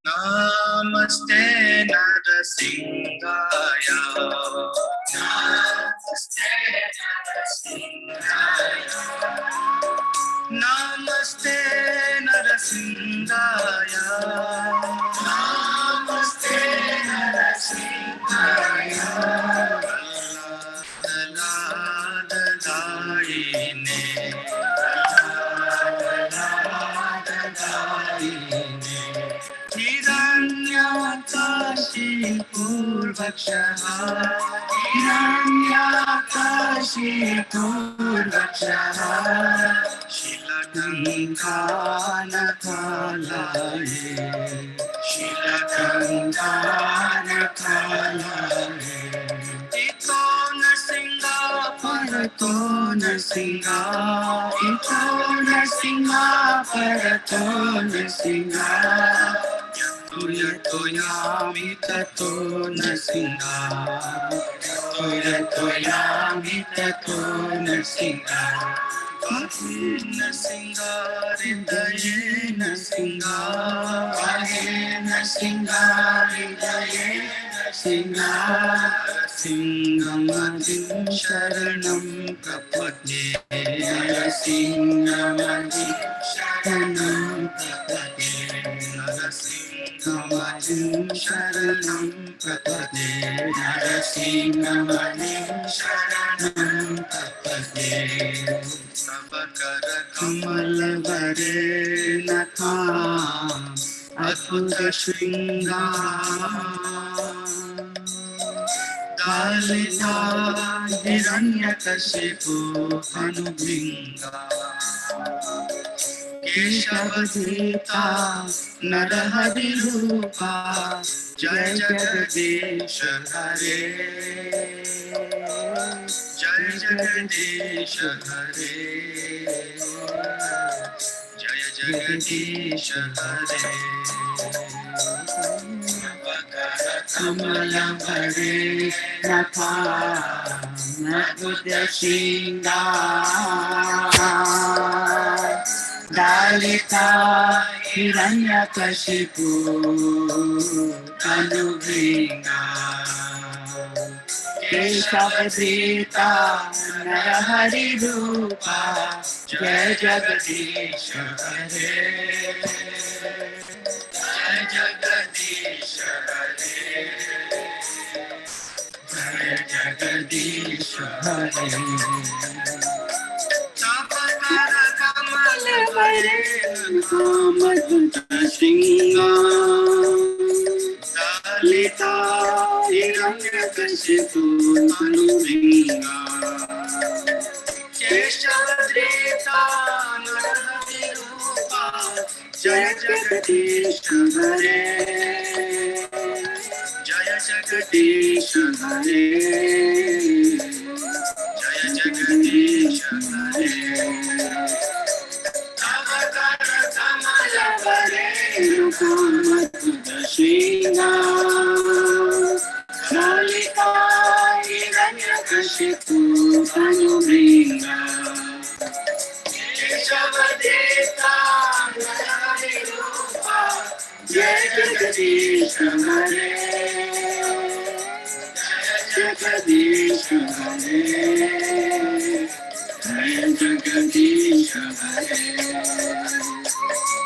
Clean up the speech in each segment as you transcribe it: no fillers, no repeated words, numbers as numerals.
Namaste Narasimhaya. Namaste Narasimhaya. Namaste Narasimhaya. Namaste Narasimhaya. Ladadaine. Hiranyakashi Purvakshaha. Hiranyakashi Purvakshaha. Shilakankanathalaye. Shilakankanathalaye. Ito Narsinga Parato Narsinga. Ito Narsinga Parato Narsinga. Toya toya mita to Narsinga. Toya toya mita to Narsinga. Gahe Narsinga Hridaye Narsinga. Gahe Narsinga Hridaye Narsinga. Narasimhamadin Sharanam Prapatye. Narasimhamadin Sharanam Prapatye. Narasimhamadin Sharanam Prapatye. Narasimhamadin Sharanam Prapatye. Savakara Kamalavare Natham Adbhuta Shringam Dalita Hiranyakashipu Anubhinga Keshavadita Narahari Rupa Jai Jagadish Hare Jai Jagadish Hare Jai Jagadish Hare Kamalavare Natham Adbhuta Shringam Dalita Hiranyakashipu Anubhinga Keshavadita Narahari Rupa Jai Jagadish Hare Jai Jagadish Hare Jai Jagadish Hare Tapakara Kamalavare Namadhuta Shringam Dalita Hiranyakashipu Anubhinga Keshavadita Narahari Rupa Jaya Jagadish Hare Jaya Jagadish Hare Jaya Jagadish Hare Avagara Kamalavare Namadhuta Shringam Dalita Hiranyakashipu Anubhinga Keshavadita Narahari Rupa Jai Jagadish Hare Jai Jagadish Hare Jai Jagadish Hare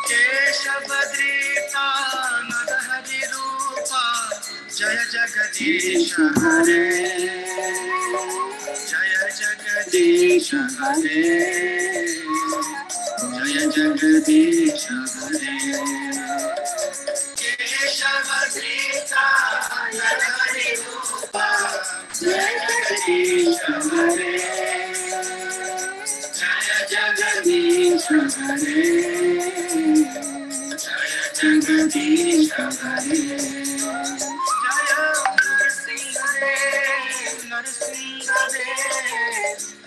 Keshavadita Narahari Rupa Jai Jagadish Hare Jaya Jagadish Hare Jaya Jagadish Hare Keshavadita Narahari Rupa Jaya Jagadish Hare Jaya Jagadish Hare Jaya Jagadish Hare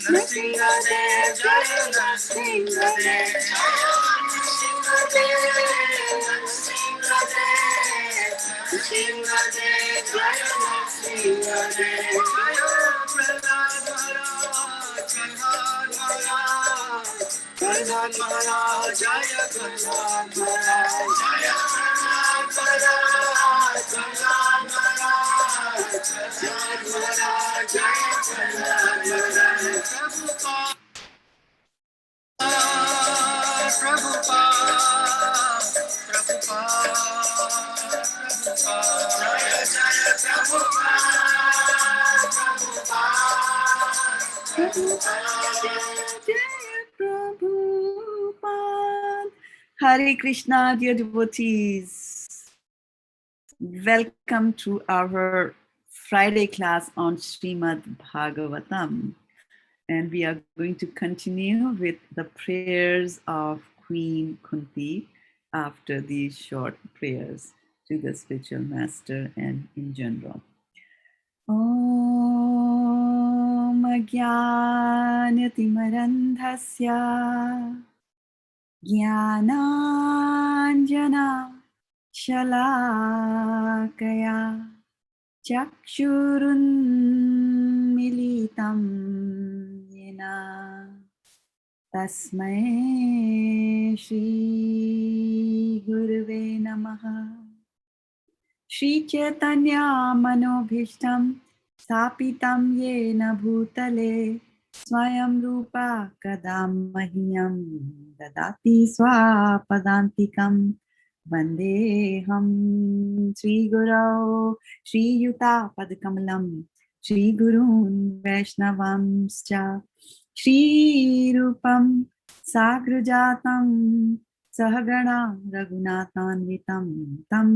Narasimhadev, Jaya Narasimhadev, Jaya Narasimhadev, Narasimhadev, Jaya Narasimhadev, Jaya Prahlad Maharaj, Prahlad Maharaj, Jaya Prahlad Maharaj, Jaya Prahlad Maharaj. Hare Krishna, dear devotees. Welcome to our Friday class on Srimad Bhagavatam. And we are going to continue with the prayers of Queen Kunti after these short prayers to the spiritual master and in general. Om Ajnanatimarandhasya Jnananjana Shalakaya Chakshurunmilitam Yena Tasmai Shri Gurave Namaha. Shri Chaitanya Manobhishtam Sapitam Yena Bhutale Swayam Rupa Kadam Mahyam Dadati Swapadantikam Vandeham Sri Gurau Shri Yuta Padakamalam Shri Gurun Vaishnavamscha Shri Rupam Sagrajatam Sahagana Raghunathanvitam Tam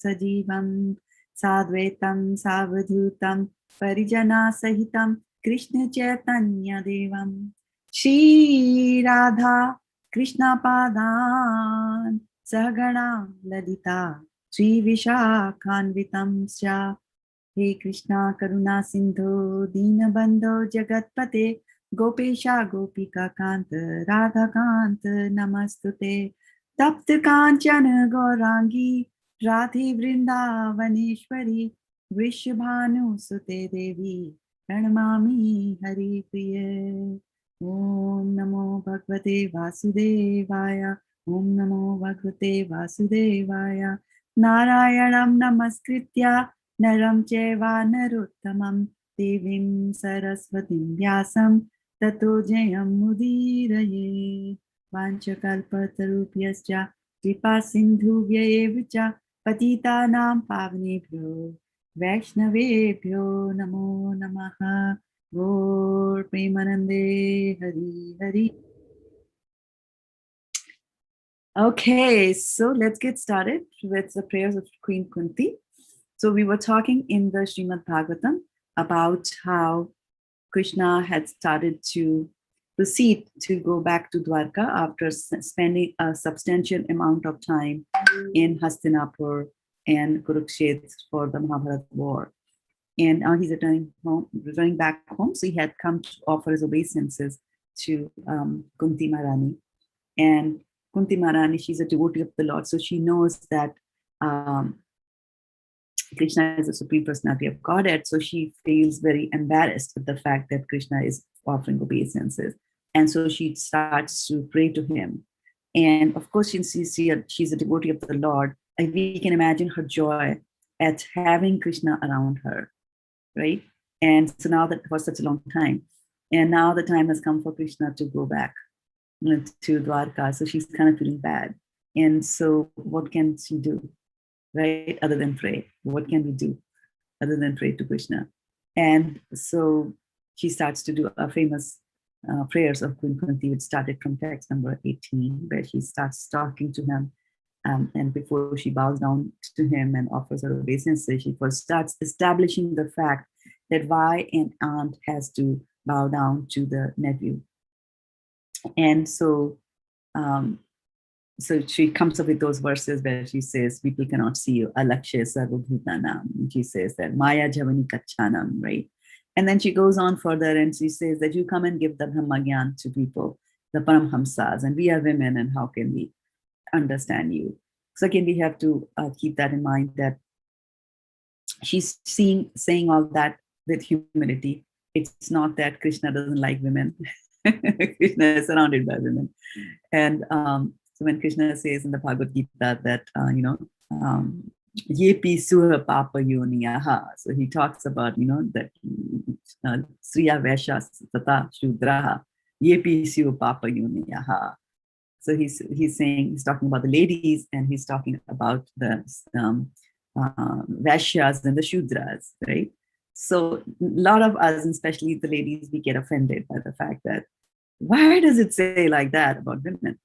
Sajivam Sadvetam Savadhutam Parijana Sahitam Krishna Chaitanya Devam Shri Radha Krishna Padan Sahagana Ladita Shri Vishakhanvitam Sya He Krishna Karuna Sindhu Dinabandho Jagatpate Gopesha Gopika Kanta Radha Kanta Namastute Tapta Kanchana Gaurangi Radhi Vrindavaneshwari Vrishabhanu Sute Devi Pranamami Hari Priya Om Namo Bhagavate Vasudevaya Om Namo Bhagavate Vasudevaya Narayanam Namaskritya Naram Cheva Narottamam Devim Saraswatim Vyasam Tato Jayam Mudiraye Vanchakalpatarupyascha Kripa Sindhuvya Evacha Patitanam Pavnebhyo Vaishnavebhyo Namo Namaha Gaur Premanande Hari Hari. Okay, so let's get started with the prayers of Queen Kunti. So we were talking in the Srimad Bhagavatam about how Krishna had started to proceed to go back to Dwarka after spending a substantial amount of time in Hastinapur and Kurukshetra for the Mahabharata war. And now he's returning back home. So he had come to offer his obeisances to Kunti Maharani. And Kunti Maharani, she's a devotee of the Lord. So she knows that Krishna is the Supreme Personality of Godhead, so she feels very embarrassed with the fact that Krishna is offering obeisances. And so she starts to pray to him. And of course, since she's a devotee of the Lord, we can imagine her joy at having Krishna around her, right? And so now that for such a long time, and now the time has come for Krishna to go back to Dwarka. So she's kind of feeling bad. And so what can she do? Right, other than pray. What can we do other than pray to Krishna? And so she starts to do a famous prayers of Queen Kunti, which started from text number 18, where she starts talking to him. And before she bows down to him and offers her obeisances, she first starts establishing the fact that why an aunt has to bow down to the nephew. And so she comes up with those verses where she says, people cannot see you, alakshe sarvabhutanam. She says that maya javani kachanam, right? And then she goes on further and she says that you come and give the Brahmagyan to people, the Paramhamsas, and we are women, and how can we understand you? So again, we have to keep that in mind, that she's saying all that with humility. It's not that Krishna doesn't like women. Krishna is surrounded by women. And so when Krishna says in the Bhagavad Gita that, Yepi Suha Papa Yoniyaha. So he talks about, that Sriya Vaishya Tata Shudraha. Yepi Suha Papa Yoniyaha. So he's saying, he's talking about the ladies, and he's talking about the Vaishyas and the Shudras, right? So a lot of us, and especially the ladies, we get offended by the fact that, why does it say like that about women?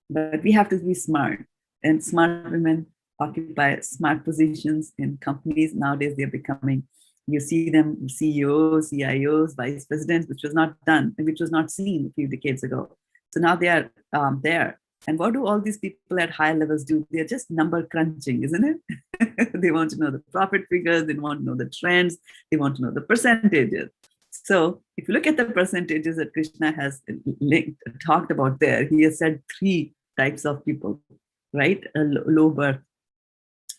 But we have to be smart, and smart women occupy smart positions in companies. Nowadays, they're becoming, you see them CEOs, CIOs, vice presidents, which was not done, which was not seen a few decades ago. So now they are there. And what do all these people at high levels do? They're just number crunching, isn't it? They want to know the profit figures, they want to know the trends, they want to know the percentages. So if you look at the percentages that Krishna has talked about there, he has said 3 types of people, right? Low birth,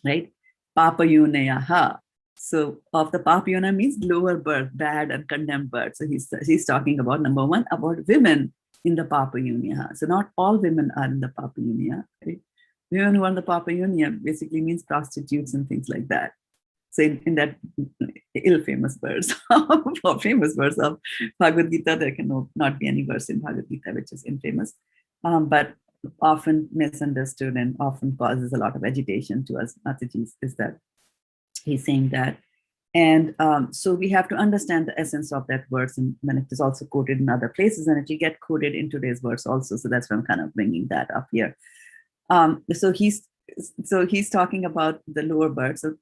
right? Papayonayaha. So of the papayona means lower birth, bad and condemned birth. So he's talking about, number 1, about women in the papayona. So not all women are in the papayona, right? Women who are in the papayona basically means prostitutes and things like that. So in that ill-famous verse, or famous verse of Bhagavad Gita, there can not be any verse in Bhagavad Gita which is infamous, but often misunderstood and often causes a lot of agitation to us Matajis, is that he's saying that. And so we have to understand the essence of that verse, and when it is also quoted in other places, and it will get quoted in today's verse also. So that's why I'm kind of bringing that up here. So he's talking about the lower birth. So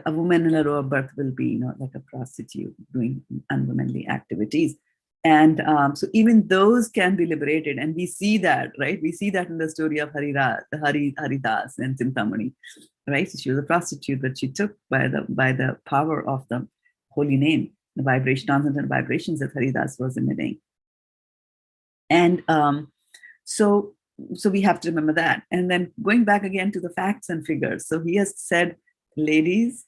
a woman in a lower birth will be, like a prostitute doing unwomanly activities. And so even those can be liberated. And we see that, right? We see that in the story of Haridas and Chintamani, right? So she was a prostitute, but she took by the power of the holy name, the transcendental vibrations that Haridas was emitting. And so we have to remember that. And then going back again to the facts and figures. So he has said ladies,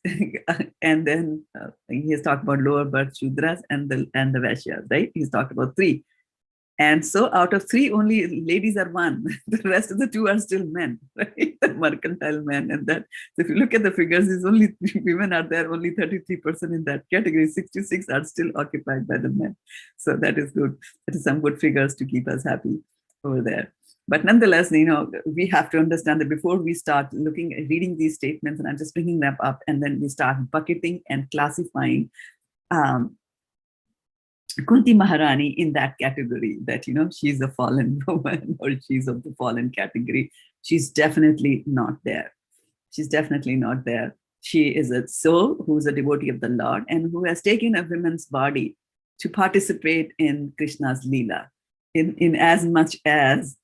and then he has talked about lower birth Shudras and the Vaishyas, right? He's talked about 3. And so out of 3, only ladies are 1. The rest of the 2 are still men, right? The mercantile men. And that, so if you look at the figures, there's only women are there, only 33% in that category. 66 are still occupied by the men. So that is good. That is some good figures to keep us happy over there. But nonetheless, we have to understand that before we start reading these statements, and I'm just bringing them up, and then we start bucketing and classifying Kunti Maharani in that category, that, she's a fallen woman or she's of the fallen category. She's definitely not there. She's definitely not there. She is a soul who's a devotee of the Lord and who has taken a woman's body to participate in Krishna's Leela, in as much as,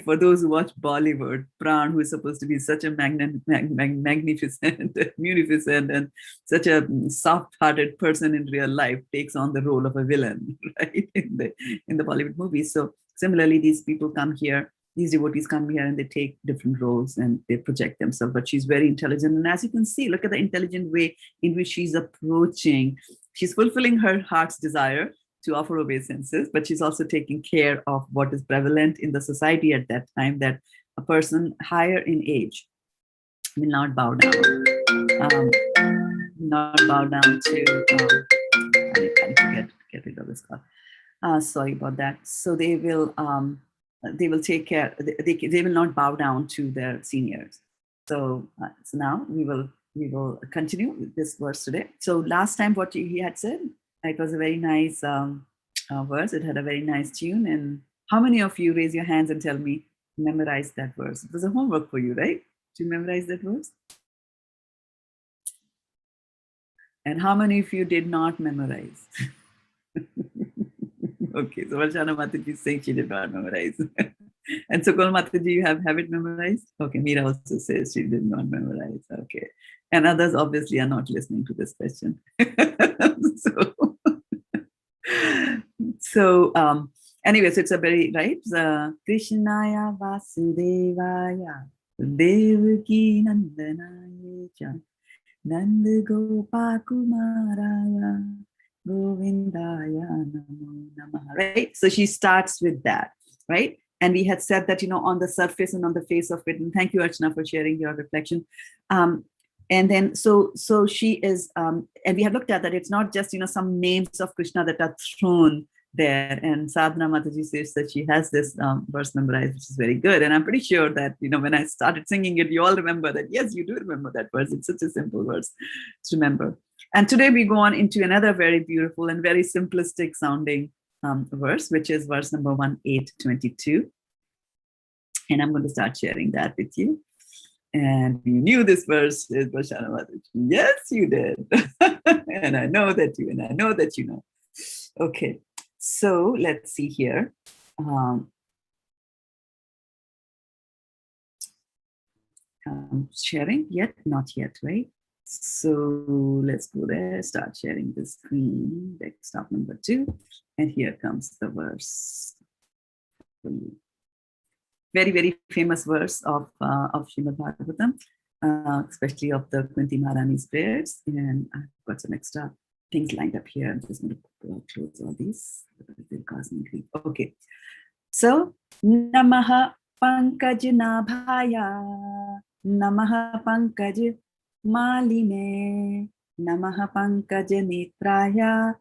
for those who watch Bollywood, Pran, who is supposed to be such a magnificent, munificent, and such a soft-hearted person in real life, takes on the role of a villain, right, in the Bollywood movies. So similarly, these people come here, these devotees come here, and they take different roles and they project themselves. But she's very intelligent, and as you can see, look at the intelligent way in which she's approaching. She's fulfilling her heart's desire to offer obeisances, but she's also taking care of what is prevalent in the society at that time, that a person higher in age will not bow down, to, I get rid of this call. Sorry about that. So they will take care, they will not bow down to their seniors. So now we will continue with this verse today. So last time what he had said, it was a very nice verse. It had a very nice tune. And how many of you, raise your hands and tell me, memorize that verse? It was a homework for you, right? To memorize that verse? And how many of you did not memorize? Okay, so Varshana Mataji is saying she did not memorize. And Sukul Mataji, you have it memorized? Okay, Meera also says she did not memorize. Okay. And others obviously are not listening to this question. So anyway, so it's a very, right? Krishnaya Vasudevaya Devaki Nandanaya Cha Nanda Gopa Kumaraya Govindaya Namo Namaha. Right? So she starts with that, right? And we had said that, on the surface and on the face of it, and thank you, Archana, for sharing your reflection. And then, so she is, and we have looked at that. It's not just, some names of Krishna that are thrown there. And Sadhana Mataji says that she has this verse memorized, which is very good. And I'm pretty sure that, when I started singing it, you all remember that. Yes, you do remember that verse. It's such a simple verse to remember. And today we go on into another very beautiful and very simplistic sounding verse, which is verse number 1822. And I'm going to start sharing that with you. And you knew this verse is Vaishana Mataji. Yes, you did. And I know that you, and I know that you know. Okay, so let's see here. Sharing yet? Not yet, right? So let's go there, start sharing the screen, desktop number 2. And here comes the verse. Very, very famous verse of Srimad Bhagavatam, especially of the Kunti Maharani's prayers. And I've got some extra things lined up here. I'm just going to close all these. They'll cause me grief. Okay. So, Namaha Pankaj Nabhaya, Namaha Pankaj Maline, Namaha Pankaj Netraya,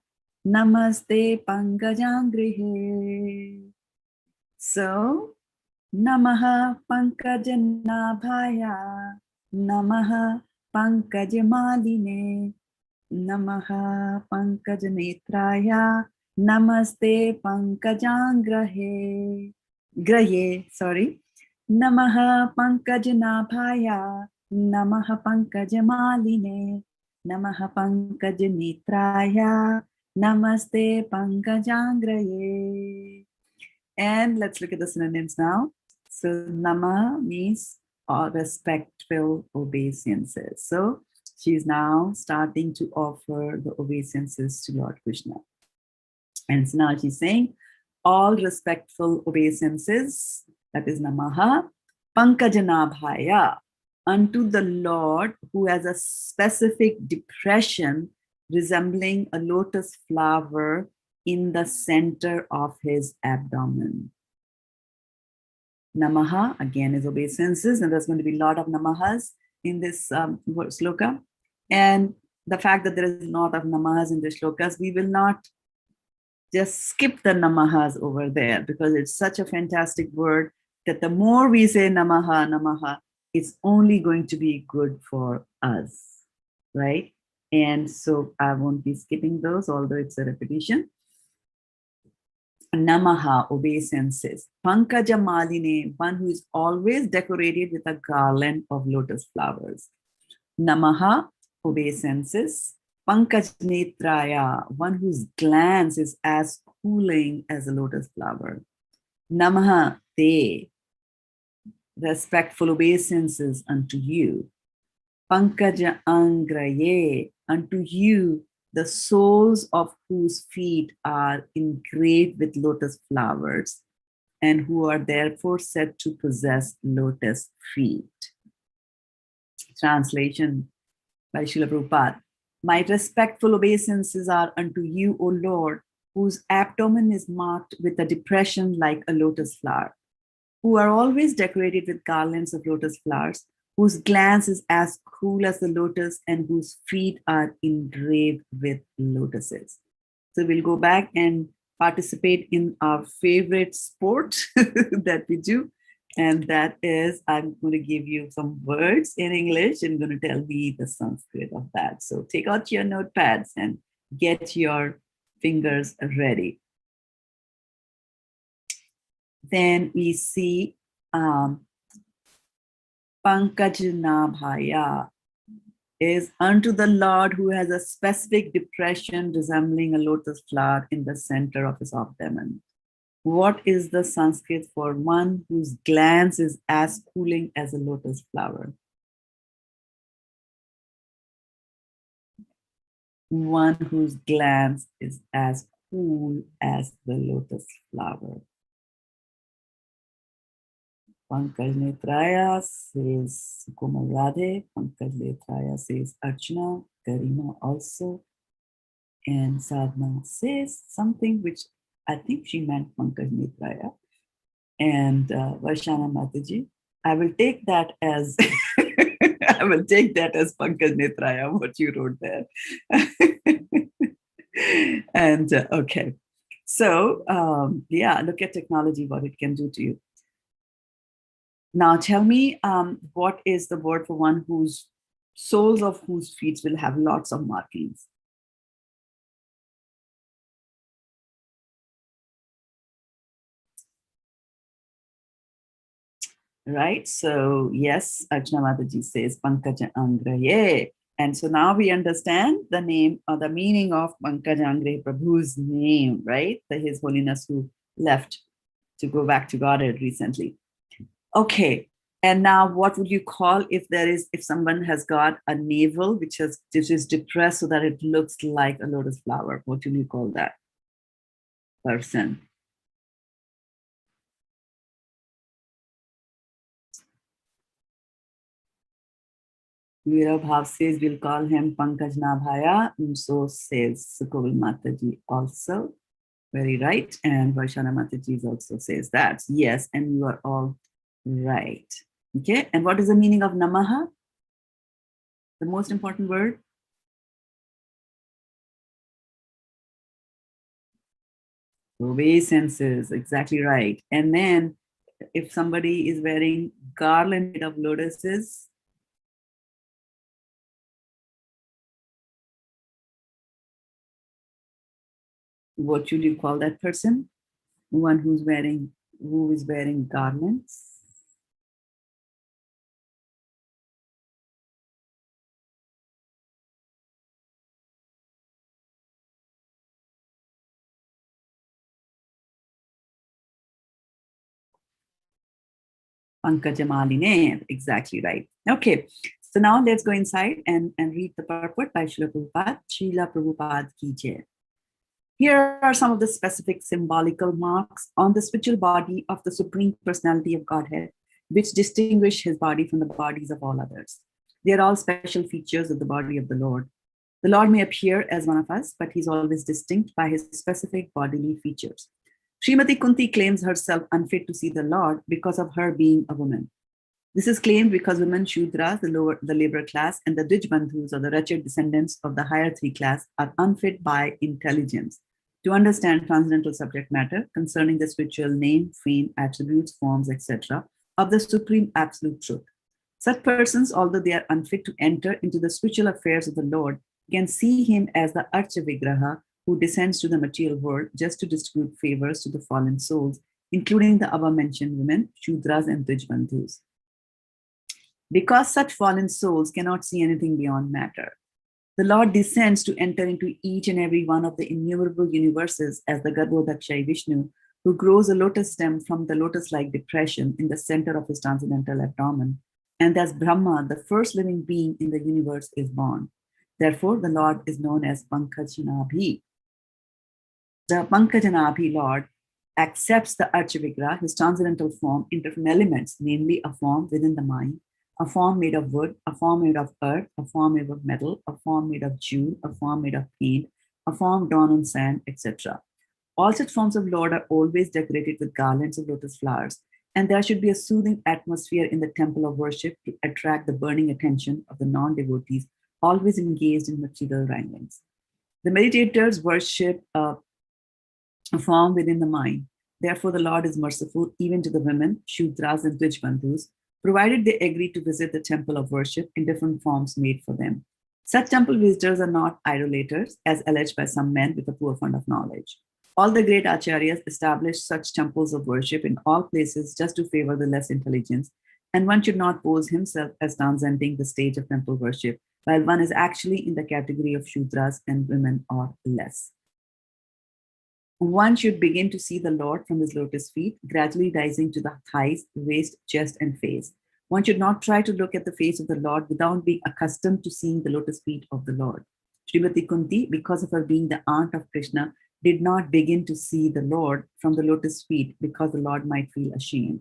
Namaste Pankajangrihe. So, Namaha Pankajnabhaya, Namaha Pankajmaline, Namaha Pankajnetraya, Namaste Pankajangrahe. Grahe, sorry. Namaha Pankajnabhaya, Namaha Pankajmaline, Namaha Pankajnetraya, Namaste Pankajangrahe. And let's look at the synonyms now. So Nama means respectful obeisances. So she's now starting to offer the obeisances to Lord Krishna. And so now she's saying all respectful obeisances, that is Namaha, Pankajanabhaya, unto the Lord who has a specific depression resembling a lotus flower in the center of his abdomen. Namaha, again, is obeisances, and there's going to be a lot of namahas in this sloka. And the fact that there is a lot of namahas in the shlokas, we will not just skip the namahas over there, because it's such a fantastic word that the more we say namaha, namaha, it's only going to be good for us, right? And so I won't be skipping those, although it's a repetition. Namaha, obeisances. Pankaja Maline, one who is always decorated with a garland of lotus flowers. Namaha, obeisances. Pankaj Netraya, one whose glance is as cooling as a lotus flower. Namaha Te, respectful obeisances unto you. Pankaja Angraye, unto you, the soles of whose feet are engraved with lotus flowers, and who are therefore said to possess lotus feet. Translation by Srila Prabhupada. My respectful obeisances are unto you, O Lord, whose abdomen is marked with a depression like a lotus flower, who are always decorated with garlands of lotus flowers, whose glance is as cool as the lotus, and whose feet are engraved with lotuses. So we'll go back and participate in our favorite sport that we do. And that is, I'm going to give you some words in English and going to tell me the Sanskrit of that. So take out your notepads and get your fingers ready. Then we see Pankajnabhaya is unto the Lord who has a specific depression resembling a lotus flower in the center of his abdomen. What is the Sanskrit for one whose glance is as cooling as a lotus flower? One whose glance is as cool as the lotus flower. Pankaj Netraya says Komal Radhe. Pankaj Netraya says Archana, Garima also. And Sadhana says something which I think she meant Pankaj Netraya. And Vaishana Mataji, I will take that as I will take that as Pankaj Netraya, what you wrote there. And okay. So, yeah, look at technology, what it can do to you. Now, tell me, what is the word for one whose soles of whose feet will have lots of markings? Right? So, yes, Archana Mataji says Pankaja Angraye. And so now we understand the name or the meaning of Pankaja Angre, Prabhu's name, right? His Holiness who left to go back to Godhead recently. Okay. And now what would you call if someone has got a navel which is depressed so that it looks like a lotus flower? What do you call that person? Veerabhav says we'll call him Pankaj Nabhaya. So says Sukovil Mataji also. Very right. And Vaishana Mataji also says that. Yes, and you are all right. Okay. And what is the meaning of Namaha? The most important word? Obeisances. Exactly right. And then if somebody is wearing garland made of lotuses, what should you call that person? One who is wearing garlands. Pankajamaline, exactly right. Okay, so now let's go inside and read the purport by Srila Prabhupada. Srila Prabhupada ki jai. Here are some of the specific symbolical marks on the spiritual body of the Supreme Personality of Godhead, which distinguish his body from the bodies of all others. They are all special features of the body of the Lord. The Lord may appear as one of us, but he's always distinct by his specific bodily features. Srimati Kunti claims herself unfit to see the Lord because of her being a woman. This is claimed because women Shudras, the labor class, and the Dijbandhus, or the wretched descendants of the higher three class, are unfit by intelligence to understand transcendental subject matter concerning the spiritual name, fame, attributes, forms, etc., of the Supreme Absolute Truth. Such persons, although they are unfit to enter into the spiritual affairs of the Lord, can see him as the Archa Vigraha who descends to the material world just to distribute favors to the fallen souls, including the above-mentioned women, Shudras and Dijbandhus. Because such fallen souls cannot see anything beyond matter, the Lord descends to enter into each and every one of the innumerable universes as the Garbhodakshai Vishnu, who grows a lotus stem from the lotus-like depression in the center of his transcendental abdomen. And as Brahma, the first living being in the universe, is born. Therefore, the Lord is known as Pankajanaabhi. The Pankajanaabhi Lord accepts the Archavigra, his transcendental form, in different elements, namely a form within the mind, a form made of wood, a form made of earth, a form made of metal, a form made of jewel, a form made of paint, a form drawn on sand, etc. All such forms of Lord are always decorated with garlands of lotus flowers, and there should be a soothing atmosphere in the temple of worship to attract the burning attention of the non-devotees always engaged in material wranglings. The meditators worship a form within the mind. Therefore, the Lord is merciful even to the women, Shudras and Dijbandhus, provided they agree to visit the temple of worship in different forms made for them. Such temple visitors are not idolaters, as alleged by some men with a poor fund of knowledge. All the great acharyas established such temples of worship in all places just to favor the less intelligent, and one should not pose himself as transcending the stage of temple worship, while one is actually in the category of Shudras and women or less. One should begin to see the Lord from his lotus feet, gradually rising to the thighs, waist, chest, and face. One should not try to look at the face of the Lord without being accustomed to seeing the lotus feet of the Lord. Srimati Kunti, because of her being the aunt of Krishna, did not begin to see the Lord from the lotus feet because the Lord might feel ashamed.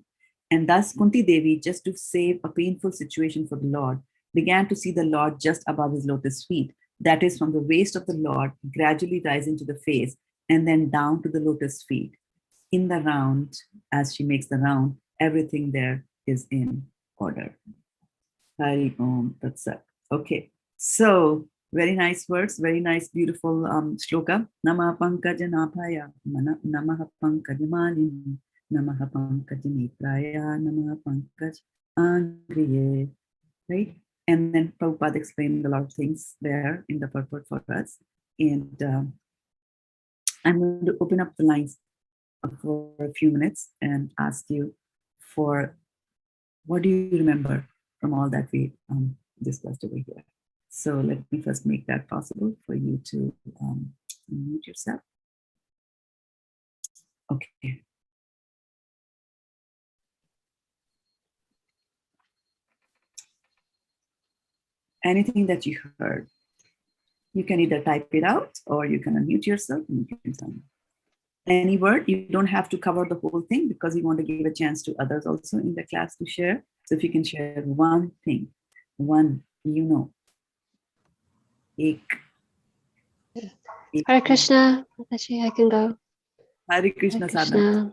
And thus Kunti Devi, just to save a painful situation for the Lord, began to see the Lord just above his lotus feet, that is, from the waist of the Lord, gradually rising to the face, and then down to the lotus feet. In the round, as she makes the round, everything there is in order. Hari Om Tat Sat. Okay, so very nice words, very nice, beautiful shloka. Namaha Pankaja Naphaya, Namaha Pankaja Malini, Namaha Pankaja Netraya, Namaha Pankaj Angriye. Right? And then Prabhupada explained a lot of things there in the purport for us. And I'm going to open up the lines for a few minutes and ask you for what do you remember from all that we discussed over here. So let me first make that possible for you to unmute yourself. Okay. Anything that you heard, you can either type it out or you can unmute yourself and you can tell me. Any word, you don't have to cover the whole thing because we want to give a chance to others also in the class to share. So if you can share one thing, one, ek. Hare Krishna, Mataji, I can go. Hare Krishna, Sadhana. Krishna.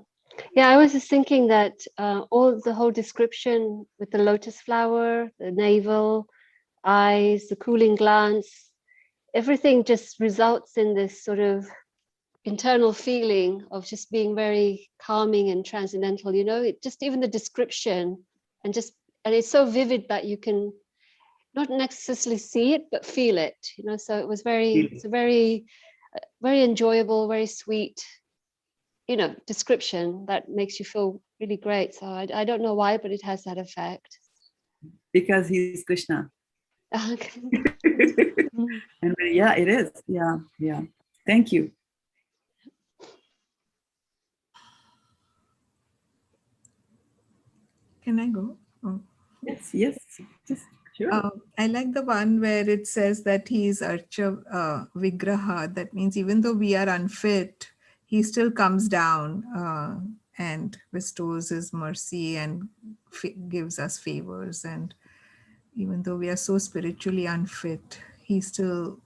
Yeah, I was just thinking that the whole description with the lotus flower, the navel, eyes, the cooling glance, everything just results in this sort of internal feeling of just being very calming and transcendental, you know, it just even the description and it's so vivid that you can not necessarily see it, but feel it, you know, so it was it's a very enjoyable, very sweet, you know, description that makes you feel really great. So I don't know why, but it has that effect. Because he's Krishna. Okay. And yeah, it is. Yeah, yeah. Thank you. Can I go? Oh. Yes, yes. Just sure. I like the one where it says that he is Archa Vigraha. That means even though we are unfit, he still comes down and bestows his mercy and gives us favors. And even though we are so spiritually unfit, he's so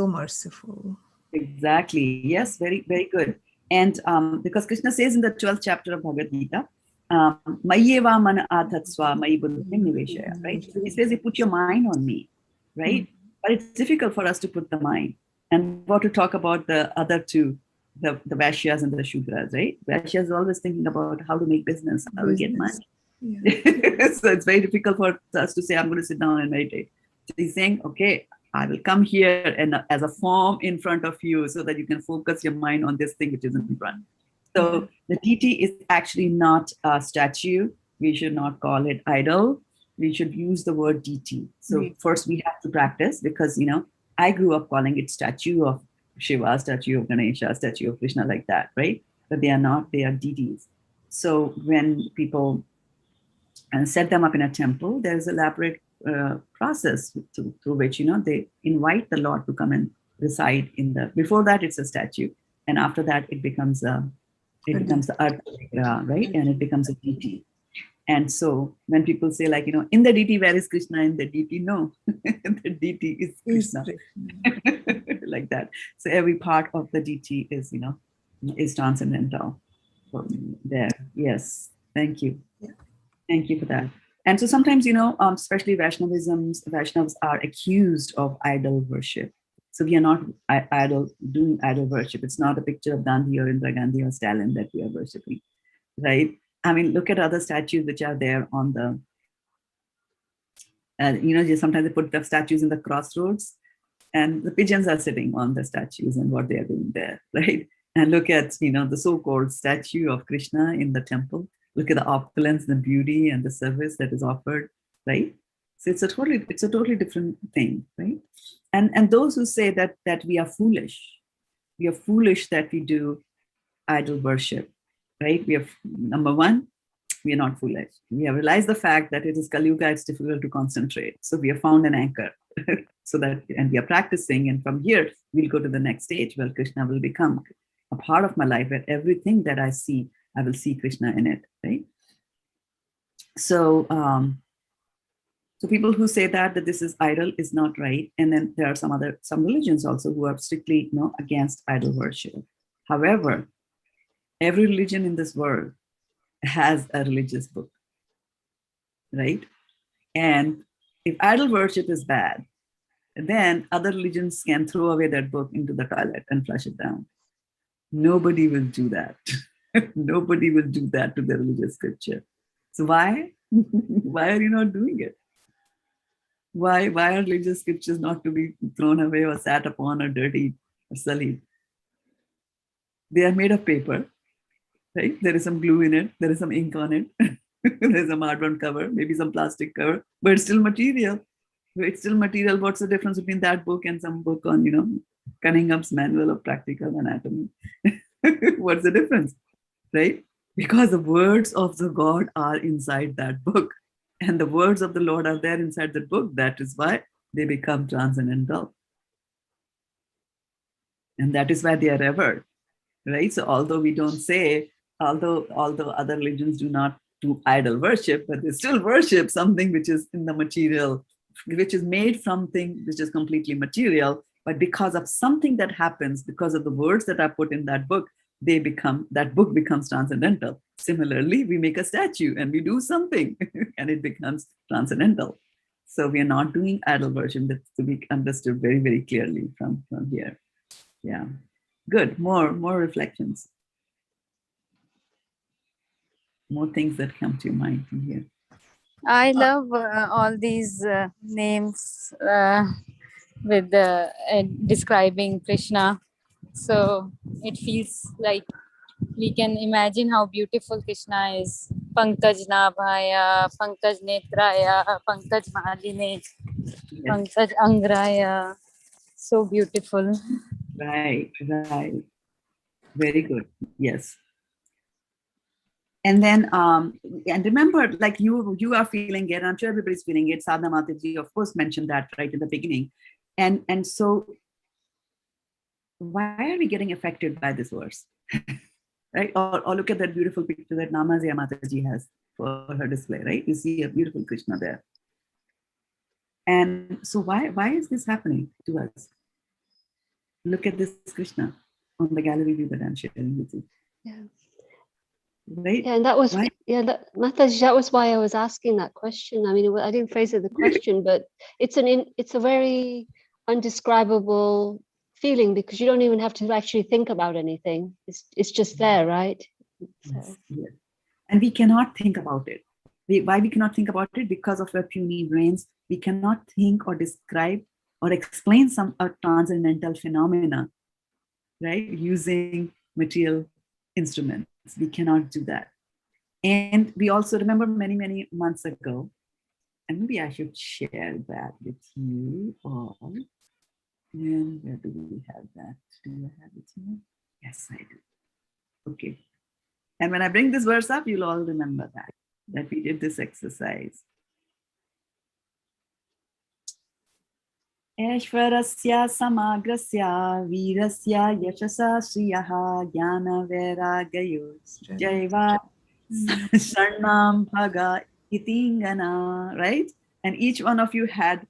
merciful. Exactly. Yes, very, very good. And because Krishna says in the 12th chapter of Bhagavad Gita, Mayeva mana adhatsva mayi buddhim niveshaya, right? So he says, you put your mind on me, right? But it's difficult for us to put the mind. And what to talk about the other two, the Vaishyas and the Shudras, right? Vaishyas is always thinking about how to make business, how to get money. Yeah. So it's very difficult for us to say, I'm going to sit down and meditate. So he's saying, okay, I will come here and as a form in front of you so that you can focus your mind on this thing which is in front. So the deity is actually not a statue. We should not call it idol. We should use the word deity. So first we have to practice because, you know, I grew up calling it statue of Shiva, statue of Ganesha, statue of Krishna, like that, right? But they are not, they are deities. So when people set them up in a temple, there's elaborate process through which, you know, they invite the Lord to come and reside in the, before that it's a statue. And after that it becomes the Artha, right? And it becomes a deity. And so when people say like, you know, in the deity, where is Krishna? In the deity, no, the deity is Krishna. Like that. So every part of the deity is, you know, is transcendental. There. Yes. Thank you. Yeah. Thank you for that. And so sometimes, you know, especially Vaishnavas are accused of idol worship. So we are not doing idol worship. It's not a picture of Gandhi or Indira Gandhi or Stalin that we are worshiping, right? I mean, look at other statues which are there on the, you know, sometimes they put the statues in the crossroads and the pigeons are sitting on the statues and what they are doing there, right? And look at, you know, the so-called statue of Krishna in the temple. Look at the opulence, the beauty and the service that is offered, right? So it's a totally different thing, right? And those who say that we are foolish that we do idol worship, right? We have, number one, we are not foolish. We have realized the fact that it is Kali Yuga, it's difficult to concentrate. So we have found an anchor. So that, and we are practicing, and from here we'll go to the next stage where Krishna will become a part of my life, where everything that I see, I will see Krishna in it, right? So so people who say that this is idol is not right. And then there are some religions also who are strictly, you know, against idol worship. However, every religion in this world has a religious book, right? And if idol worship is bad, then other religions can throw away that book into the toilet and flush it down. Nobody will do that. Nobody will do that to the religious scripture. So why? Why are you not doing it? Why are religious scriptures not to be thrown away or sat upon or dirty or sullied? They are made of paper, right? There is some glue in it. There is some ink on it. There's some hardbound cover, maybe some plastic cover, but it's still material. It's still material. What's the difference between that book and some book on, Cunningham's Manual of Practical Anatomy? What's the difference, right? Because the words of the God are inside that book, and the words of the Lord are there inside the book. That is why they become transcendental. And that is why they are revered, right? So although we don't say, although other religions do not do idol worship, but they still worship something which is in the material, which is made from something which is completely material. But because of something that happens, because of the words that are put in that book, that book becomes transcendental. Similarly, we make a statue and we do something and it becomes transcendental. So we are not doing idol worship. That's to be understood very, very clearly from here. Yeah. Good. More reflections. More things that come to your mind from here. I love all these names with describing Krishna. So it feels like we can imagine how beautiful Krishna is. Pankaj Nabhaya, Pankaj Netraya, Pankaj Maline, Pankaj Angraya. So beautiful. Right. Very good. Yes. And then, and remember, like you are feeling it, and I'm sure everybody's feeling it. Sadhana Mataji, of course, mentioned that right in the beginning. And so, why are we getting affected by this verse? Right? Or look at that beautiful picture that Namazya Mataji has for her display, right? You see a beautiful Krishna there. And so why is this happening to us? Look at this Krishna on the gallery view that I'm sharing with you. Yeah. Right? Yeah, and that was why? Mataji, that was why I was asking that question. I mean, I didn't phrase it the question, but it's a very undescribable feeling because you don't even have to actually think about anything. It's just there, right? So. Yes. And we cannot think about it. Why we cannot think about it? Because of our puny brains, we cannot think or describe or explain some transcendental phenomena, right? Using material instruments. We cannot do that. And we also remember many months ago, and maybe I should share that with you all. And where do we have that? Do I have it here? Yes, I do. Okay. And when I bring this verse up, you'll all remember that we did this exercise. Eshwarasya samagrasya virasya yashasa sriyaha jnana vairagayo jaiva sharnam bhaga itingana, right? And each one of you had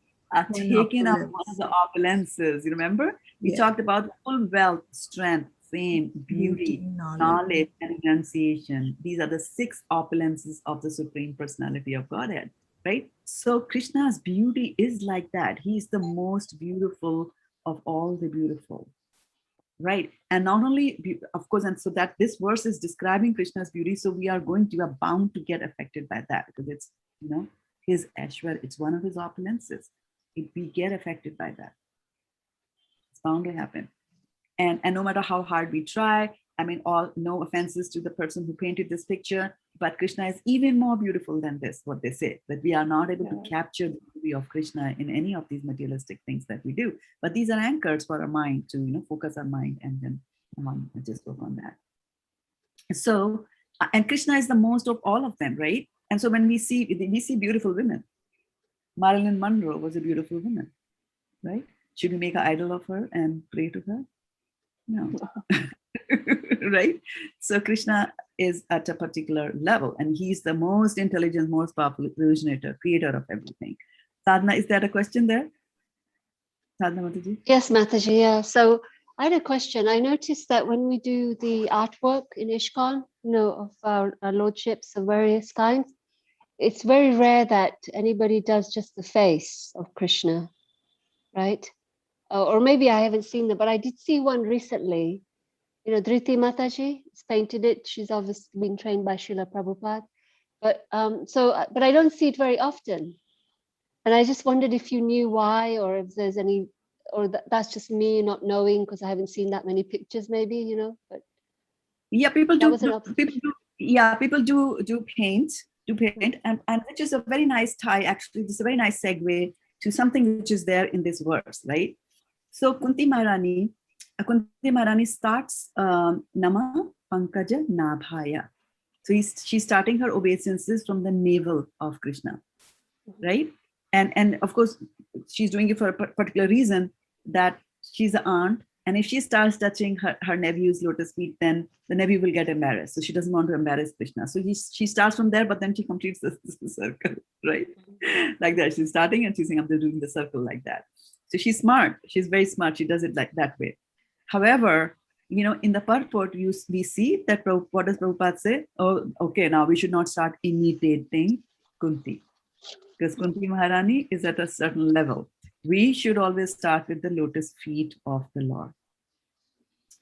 taken up one of the opulences. You remember? We talked about full wealth, strength, fame, beauty, knowledge, and renunciation. These are the 6 opulences of the Supreme Personality of Godhead, right? So Krishna's beauty is like that. He's the most beautiful of all the beautiful, right? And not only, of course, and so that this verse is describing Krishna's beauty, so we are bound to get affected by that because it's, his Ashwar, it's one of his opulences. We get affected by that. It's bound to happen. And no matter how hard we try, I mean, no offenses to the person who painted this picture, but Krishna is even more beautiful than this, what they say, that we are not able to capture the beauty of Krishna in any of these materialistic things that we do. But these are anchors for our mind to, focus our mind and then just work on that. So, and Krishna is the most of all of them, right? And so when we see beautiful women, Marilyn Monroe was a beautiful woman, right? Should we make an idol of her and pray to her? No. Right? So Krishna is at a particular level and he's the most intelligent, most powerful originator, creator of everything. Sadhana, is that a question there? Sadhana Mataji? Yes, Mataji, yeah. So I had a question. I noticed that when we do the artwork in ISKCON, of our lordships of various kinds, it's very rare that anybody does just the face of Krishna, right? Or maybe I haven't seen them, but I did see one recently. You know, Dhriti Mataji has painted it. She's obviously been trained by Srila Prabhupada. But but I don't see it very often. And I just wondered if you knew why, or if there's any, or that's just me not knowing because I haven't seen that many pictures, maybe, you know. But yeah, people that do, was an people do, yeah, people do paint, and which is a very nice tie, actually. This is a very nice segue to something which is there in this verse, right? So Kunti Maharani starts Nama Pankaja Nabhaya. So she's starting her obeisances from the navel of Krishna, right? And of course, she's doing it for a particular reason, that she's an aunt. And if she starts touching her nephew's lotus feet, then the nephew will get embarrassed. So she doesn't want to embarrass Krishna. So she starts from there, but then she completes the circle, right? Like that. She's starting and she's saying, I'm doing the circle like that. So she's smart. She's very smart. She does it like that way. However, you know, in the purport, we see that what does Prabhupada say? Oh, okay, now we should not start imitating Kunti, because Kunti Maharani is at a certain level. We should always start with the lotus feet of the Lord,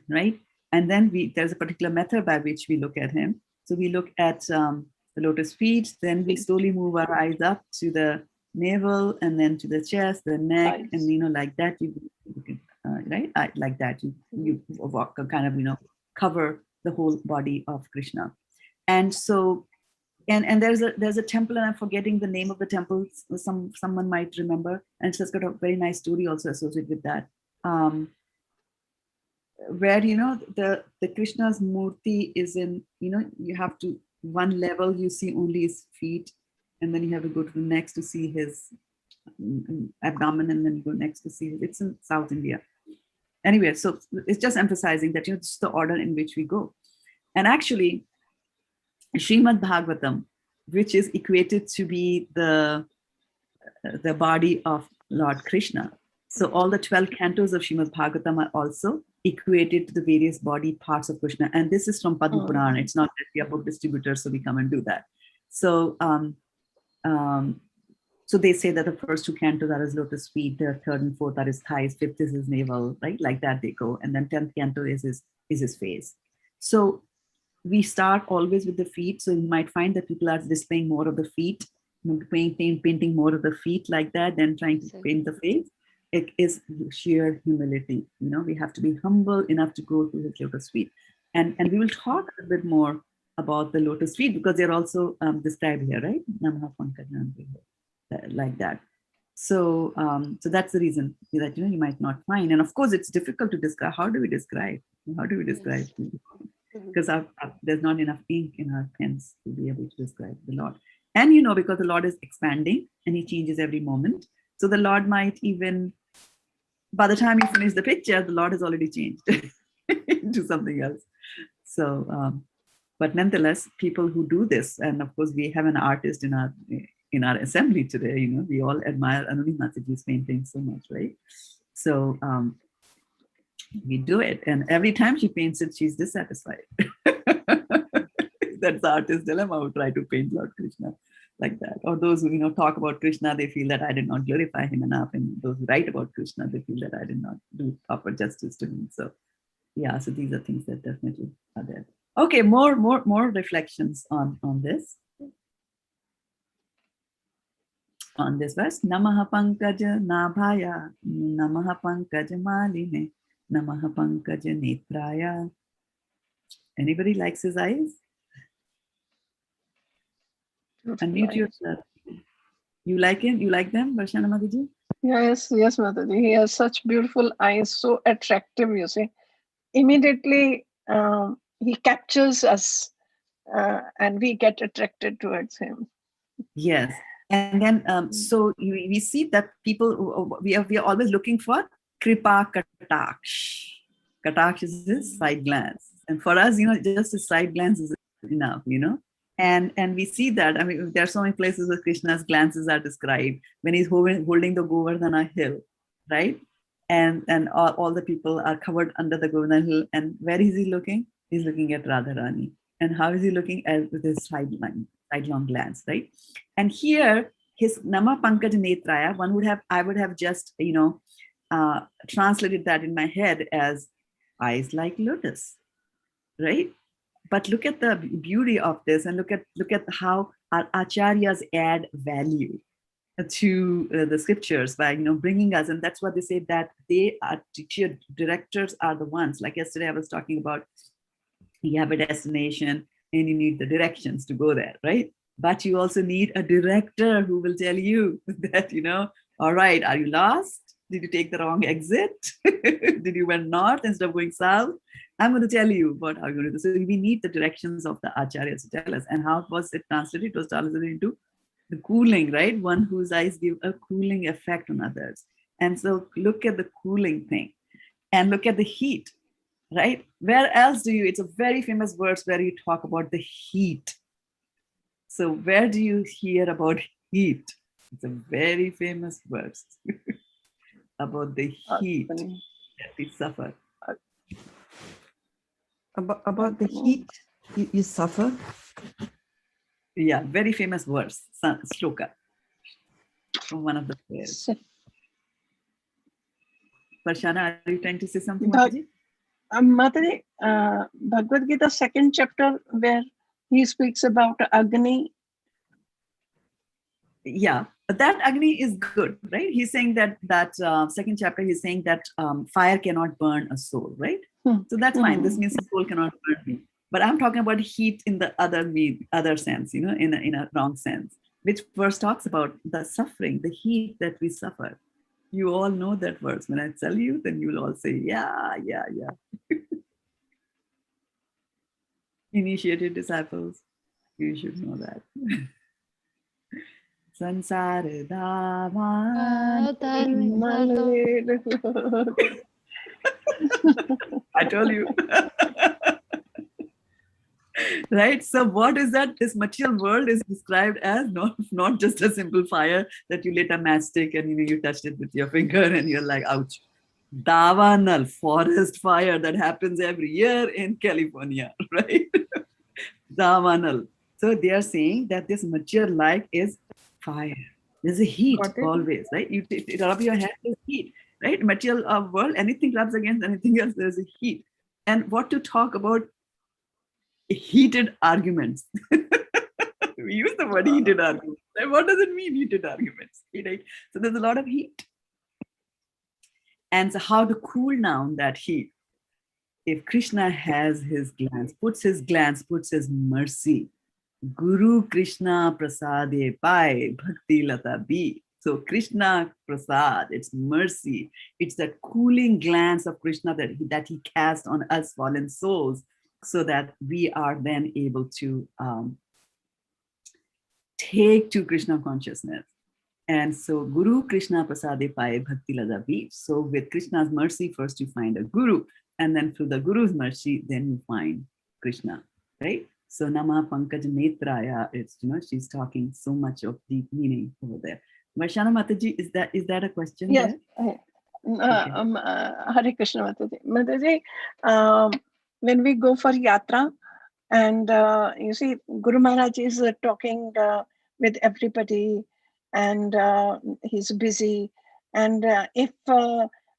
right? And then there's a particular method by which we look at him. So we look at the lotus feet, then we slowly move our eyes up to the navel, and then to the chest, the neck, and you know, like that. You can, right? Like that. You walk, kind of, you know, cover the whole body of Krishna. And so, and there's a temple, and I'm forgetting the name of the temple. Someone might remember, and it's just got a very nice story also associated with that. Where, you know, the Krishna's murti is in, you know, you have to, one level you see only his feet, and then you have to go to the next to see his abdomen, and then you go next to see it's in South India. Anyway, so it's just emphasizing that, you know, it's the order in which we go. And actually, Srimad Bhagavatam, which is equated to be the body of Lord Krishna. So all the 12 cantos of Srimad Bhagavatam are also equated to the various body parts of Krishna. And this is from Padma Purana. It's not that we are book distributors, so we come and do that. So so they say that the first 2 cantos are his lotus feet, the 3rd and 4th are his thighs, 5th is his navel, right? Like that they go. And then 10th canto is his face. So we start always with the feet. So you might find that people are displaying more of the feet, painting more of the feet like that, than trying to paint the face. It is sheer humility. You know, we have to be humble enough to go to his lotus feet. And we will talk a bit more about the lotus feet, because they're also described here, right? Like that. So so that's the reason that, you know, you might not find. And of course, it's difficult to describe. How do we describe? Yes. Because there's not enough ink in our pens to be able to describe the Lord. And, you know, because the Lord is expanding and he changes every moment. So the Lord might even, by the time you finish the picture, the Lord has already changed into something else. So, but nonetheless, people who do this, and of course, we have an artist in our assembly today, you know, we all admire Anuri Mataji's painting so much, right? So we do it. And every time she paints it, she's dissatisfied. That's the artist's dilemma, who try to paint Lord Krishna like that. Or those who, you know, talk about Krishna, they feel that I did not glorify him enough. And those who write about Krishna, they feel that I did not do proper justice to him. So yeah, so these are things that definitely are there. Okay, more reflections on this. On this verse, Namaha Pankaja Nabhaya, Namaha Pankaja Maline, Namaha Pankaja Netraya. Anybody likes his eyes? Unmute yourself. You like him? You like them, Varshana Mataji? Yes, Mataji. He has such beautiful eyes, so attractive, you see. Immediately, he captures us and we get attracted towards him. Yes. And then, so we see that people, we are always looking for Kripa Kataksh. Kataksh is his side glance. And for us, you know, just a side glance is enough, you know. And we see that, I mean, there are so many places where Krishna's glances are described when he's holding the Govardhana hill, right? And all the people are covered under the Govardhana hill. And where is he looking? He's looking at Radharani. And how is he looking at with his sidelong glands, right? And here, his Nama Pankaj Netraya, I would have just, translated that in my head as eyes like lotus, right? But look at the beauty of this, and look at how our acharyas add value to the scriptures by bringing us, and that's what they say, that they are teacher directors are the ones. Like yesterday I was talking about, you have a destination and you need the directions to go there, right? But you also need a director who will tell you that, all right, are you lost? Did you take the wrong exit? Did you went north instead of going south? I'm going to tell you what how you're going to do. So we need the directions of the acharyas to tell us. And how was it translated? It was translated into the cooling, right? One whose eyes give a cooling effect on others. And so look at the cooling thing and look at the heat, right? Where else do you, it's a very famous verse where you talk about the heat. So where do you hear about heat? It's a very famous verse about the heat that we suffer. About the heat you suffer? Yeah, very famous verse, shloka from one of the prayers. Parshana, are you trying to say something, Mataji? Mataji, Bhagavad Gita 2nd chapter where he speaks about Agni. Yeah, but that Agni is good, right? He's saying that 2nd chapter, he's saying that fire cannot burn a soul, right? So that's fine. This means the soul cannot burn me. But I'm talking about heat in the other sense, in a wrong sense, which verse talks about the suffering, the heat that we suffer. You all know that verse. When I tell you, then you'll all say, yeah. Initiated disciples, you should know that. Sansara Davan. I told you. Right? So what is that? This material world is described as not just a simple fire that you lit a matchstick and you touched it with your finger and you're like, ouch. Davanal, forest fire that happens every year in California, right? Davanal. So they are saying that this material life is fire. There's a heat always, right? You rub your hand, there's heat, right? Material world, anything rubs against anything else, there's a heat. And what to talk about? Heated arguments. We use the word heated arguments. What does it mean, heated arguments? Right? So there's a lot of heat. And so how to cool down that heat? If Krishna has his glance, puts his mercy. Guru Krishna Prasade Pai Bhakti Lata Bi. So Krishna Prasad, it's mercy. It's that cooling glance of Krishna that he cast on us fallen souls, so that we are then able to take to Krishna consciousness. And so Guru Krishna Prasade Pai Bhakti Lata Bi. So with Krishna's mercy, first you find a guru, and then through the guru's mercy, then you find Krishna, right? So Nama Pankaj Netraya, it's, she's talking so much of deep meaning over there. Varshana Mataji, is that a question? Yes. Okay. Hare Krishna Mataji. When we go for yatra, and you see Guru Maharaj is talking with everybody, and he's busy, and if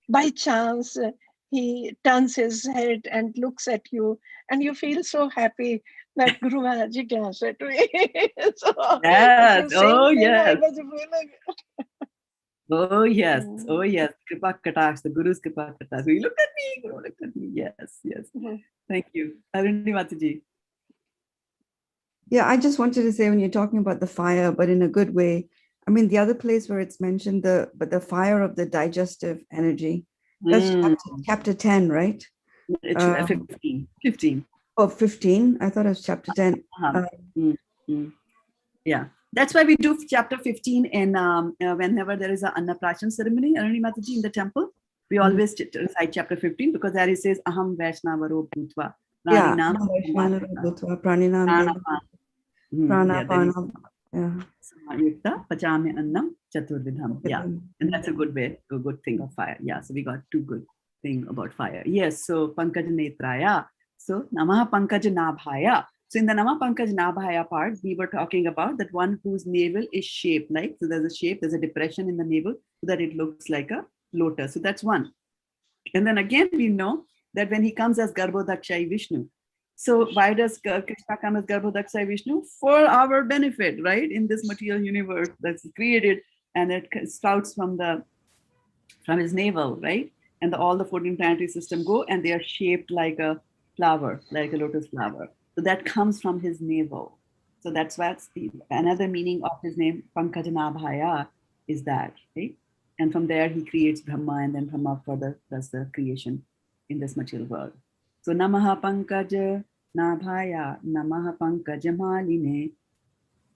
by chance he turns his head and looks at you, and you feel so happy that Guru Maharaj glanced at me. So, yes. Oh yes. Oh yes. Oh yes. Kripa Katash, the Guru's Kripa Katash. You look at me, Guru, look at me. Yes. Thank you. Arundhati Mataji. Yeah, I just wanted to say, when you're talking about the fire, but in a good way, I mean, the other place where it's mentioned, the fire of the digestive energy, that's chapter 10, right? It's 15. Oh, 15. I thought it was chapter 10. Yeah. That's why we do chapter 15 in whenever there is an Annaprashan ceremony, Arundhati Mataji, in the temple. We always recite chapter 15, because there it says, Aham Vaishnavaro Bhutva. Praninam Pranapana. Samayukta Pachami Annam Chaturvidham. Yeah. And that's a good thing of fire. Yeah. So we got two good things about fire. Yes. So Pankaj Netraya. So Namaha Pankaj Nabhaya. So in the Nama Pankaj Nabhaya part, we were talking about that one whose navel is shaped like, so there's a shape, there's a depression in the navel so that it looks like a lotus. So that's one. And then again, we know that when he comes as Garbhodakshai Vishnu. So why does Krishna come as Garbhodakshai Vishnu? For our benefit, right? In this material universe that's created, and it sprouts from his navel, right? And all the 14 planetary system go, and they are shaped like a flower, like a lotus flower. So that comes from his navel. So that's what's another meaning of his name, Pankajanabhaya, is that, right? And from there he creates Brahma, and then Brahma further does the creation in this material world. So Namaha Pankaja Nabhaya, Namaha Pankaja Maline.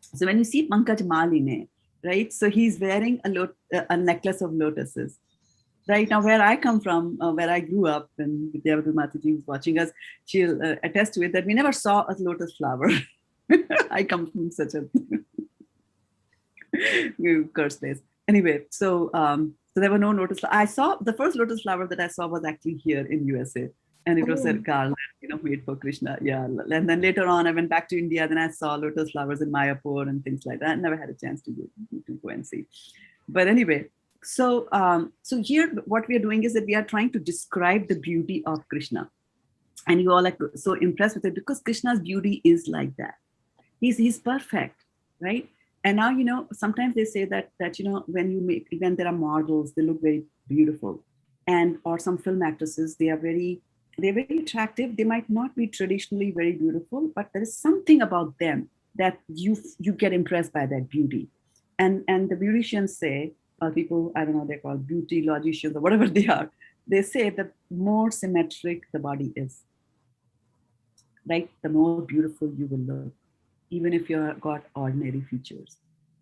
So when you see Pankaj Maline, right? So he's wearing a necklace of lotuses. Right now, where I come from, where I grew up, and Vidyavati Mataji is watching us, she'll attest to it that we never saw a lotus flower. I come from such a cursed place. Anyway, so there were no lotus. I saw the first lotus flower that I saw was actually here in USA, and it was a garland, made for Krishna. Yeah, and then later on, I went back to India. Then I saw lotus flowers in Mayapur and things like that. I never had a chance to go and see. But anyway. So, so here what we are doing is that we are trying to describe the beauty of Krishna, and you all are so impressed with it because Krishna's beauty is like that. He's perfect, right? And now sometimes they say that when there are models, they look very beautiful, and or some film actresses, they're very attractive. They might not be traditionally very beautiful, but there is something about them that you get impressed by that beauty, and the beauticians say. People, I don't know, they're called beauty logicians or whatever they are. They say that more symmetric the body is, right? The more beautiful you will look, even if you've got ordinary features,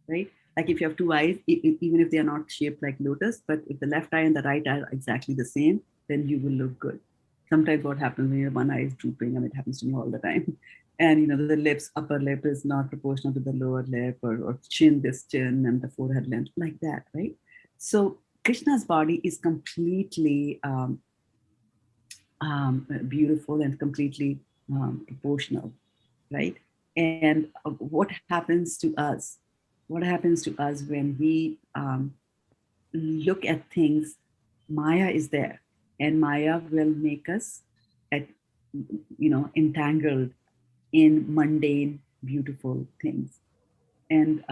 right? Like if you have two eyes, even if they are not shaped like lotus, but if the left eye and the right eye are exactly the same, then you will look good. Sometimes what happens when your one eye is drooping, and it happens to me all the time. And the lips, upper lip is not proportional to the lower lip, or chin, this chin, and the forehead length, like that, right? So Krishna's body is completely beautiful and completely proportional, right? And what happens to us? What happens to us when we look at things? Maya is there, and Maya will make us entangled in mundane, beautiful things. And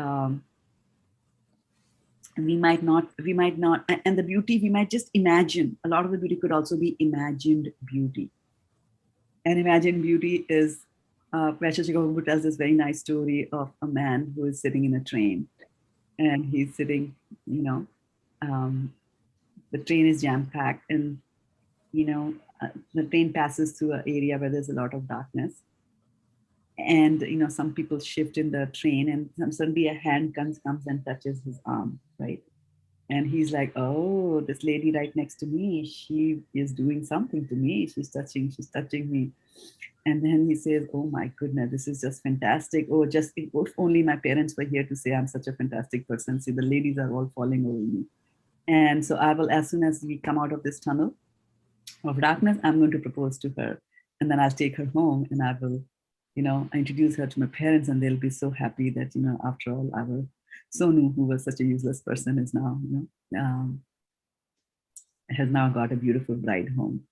we might not, and the beauty, we might just imagine. A lot of the beauty could also be imagined beauty. And imagined beauty is, Vaisheshika tells this very nice story of a man who is sitting in a train, and he's sitting, the train is jam-packed, and, the train passes through an area where there's a lot of darkness. And some people shift in the train, and suddenly a hand comes and touches his arm, right? And he's like, oh, this lady right next to me, she is doing something to me. She's touching me. And then he says, oh my goodness, this is just fantastic. Oh, just if only my parents were here to say I'm such a fantastic person. See, the ladies are all falling over me. And so I will, as soon as we come out of this tunnel of darkness, I'm going to propose to her. And then I'll take her home, and I will introduce her to my parents, and they'll be so happy that, after all, our Sonu, who was such a useless person, is now, has now got a beautiful bride home,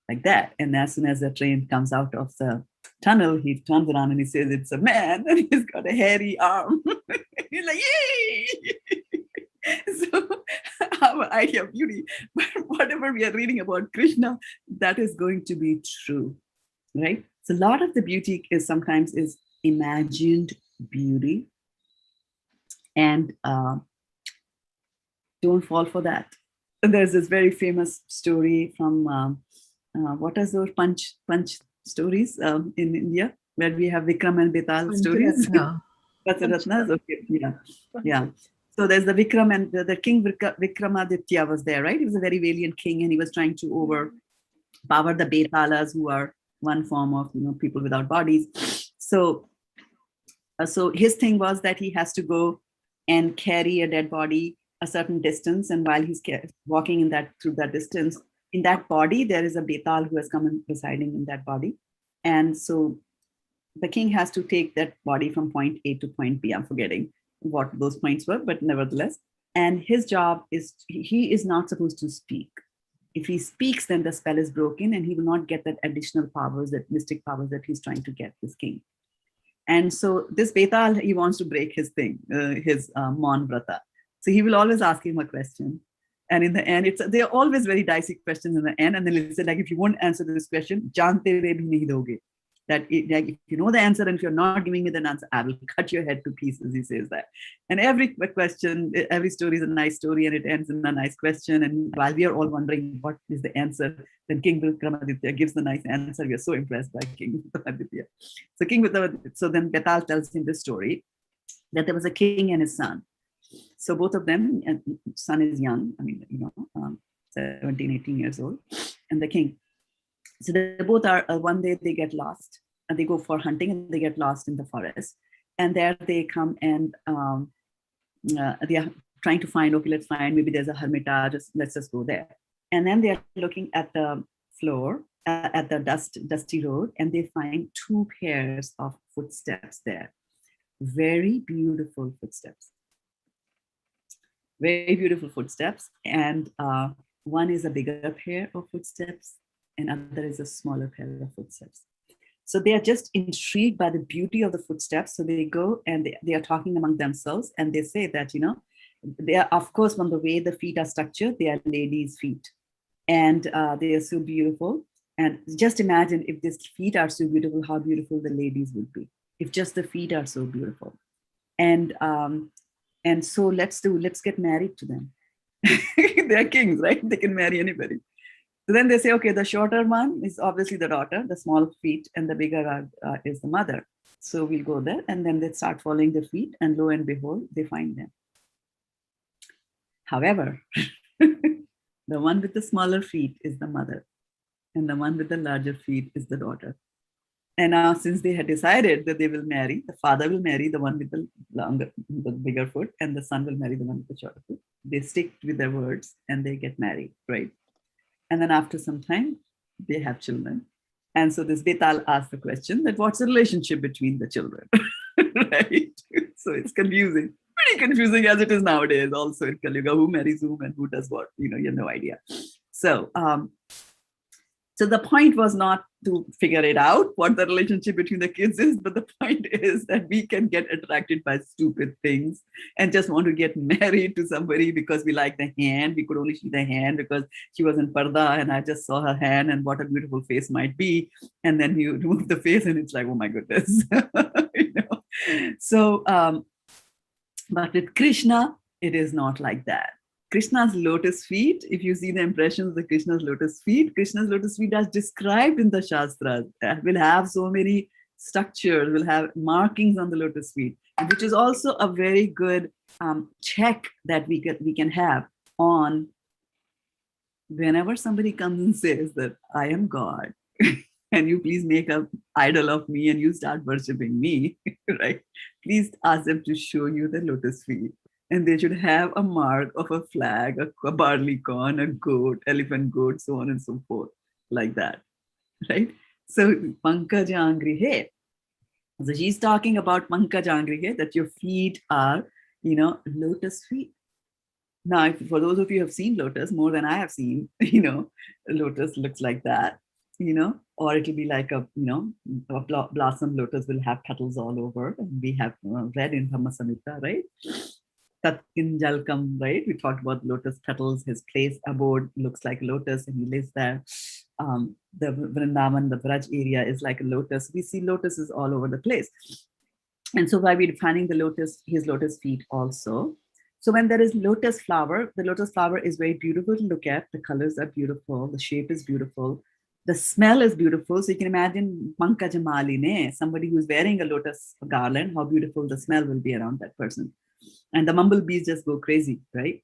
like that. And as soon as the train comes out of the tunnel, he turns around and he says, it's a man, and he's got a hairy arm. He's like, yay! So our idea of beauty, but whatever we are reading about Krishna, that is going to be true, right? So a lot of the beauty is sometimes imagined beauty, and don't fall for that. There's this very famous story from what are those punch stories in India, where we have Vikram and Betal stories. Pancharatnas, okay, yeah. So there's the Vikram, and the king Vikramaditya was there, right? He was a very valiant king, and he was trying to overpower the Betalas, who are one form of people without bodies. So his thing was that he has to go and carry a dead body a certain distance, and while he's walking through that distance, in that body there is a Betal who has come and residing in that body. And so the king has to take that body from point A to point B. I'm forgetting what those points were, but nevertheless. And his job is, he is not supposed to speak. If he speaks, then the spell is broken and he will not get that additional powers, that mystic powers that he's trying to get, this king. And so this Betal, he wants to break his thing, his Mon Vrata. So he will always ask him a question. And in the end, they're always very dicey questions in the end. And then he'll say, like, if you won't answer this question, jante re bhi nahi doge. That like, if you know the answer and if you're not giving me the answer, I will cut your head to pieces, he says that. And every question, every story is a nice story and it ends in a nice question. And while we are all wondering what is the answer, then King Vikramaditya gives the nice answer. We are so impressed by King Vikramaditya. So then Betal tells him this story, that there was a king and his son. So both of them, and son is young, 17, 18 years old, and the king. So they both are, one day they get lost and they go for hunting and they get lost in the forest. And there they come and they are trying to find, okay, let's find, maybe there's a hermitage, let's just go there. And then they're looking at the floor, at the dusty road, and they find 2 pairs of footsteps there. Very beautiful footsteps. Very beautiful footsteps. And one is a bigger pair of footsteps and other is a smaller pair of footsteps. So they are just intrigued by the beauty of the footsteps. So they go and they are talking among themselves and they say that, they are, of course, from the way the feet are structured, they are ladies' feet. And they are so beautiful. And just imagine if these feet are so beautiful, how beautiful the ladies would be, if just the feet are so beautiful. And so let's get married to them. They're kings, right? They can marry anybody. So then they say, okay, the shorter one is obviously the daughter, the small feet, and the bigger is the mother. So we'll go there. And then they start following the feet, and lo and behold, they find them. However, the one with the smaller feet is the mother, and the one with the larger feet is the daughter. And now, since they had decided that they will marry, the father will marry the one with the bigger foot, and the son will marry the one with the shorter foot. They stick with their words and they get married, right? And then after some time, they have children. And so this Betal asked the question that what's the relationship between the children, right? So it's confusing, pretty confusing as it is nowadays. Also in Kali Yuga, who marries whom and who does what, you have no idea. So, so the point was not to figure it out what the relationship between the kids is, but the point is that we can get attracted by stupid things and just want to get married to somebody because we like the hand. We could only see the hand because she was in Parda and I just saw her hand and what a beautiful face might be. And then you remove the face and it's like, oh my goodness. So, but with Krishna, it is not like that. Krishna's lotus feet, if you see the impressions of Krishna's lotus feet as described in the Shastras, will have so many structures, will have markings on the lotus feet, which is also a very good check that we can have on whenever somebody comes and says that I am God, and you please make an idol of me and you start worshipping me, right? Please ask them to show you the lotus feet. And they should have a mark of a flag, a barley corn, a goat, elephant goat, so on and so forth, like that, right? So Pankajangrihe. So she's talking about Pankajangrihe, that your feet are, lotus feet. Now, for those of you who have seen lotus more than I have seen, lotus looks like that, or it'll be like a blossom lotus will have petals all over. And we have read in Dhammasamhita, right? Tatkinjalkam, right? We talked about lotus petals. His place, abode, looks like lotus, and he lives there. The Vrindavan, the Braj area is like a lotus. We see lotuses all over the place. And so why we're defining the lotus, his lotus feet also. So when there is lotus flower, the lotus flower is very beautiful to look at. The colors are beautiful. The shape is beautiful. The smell is beautiful. So you can imagine Pankajamaline, somebody who's wearing a lotus garland, how beautiful the smell will be around that person. And the bumblebees just go crazy, right?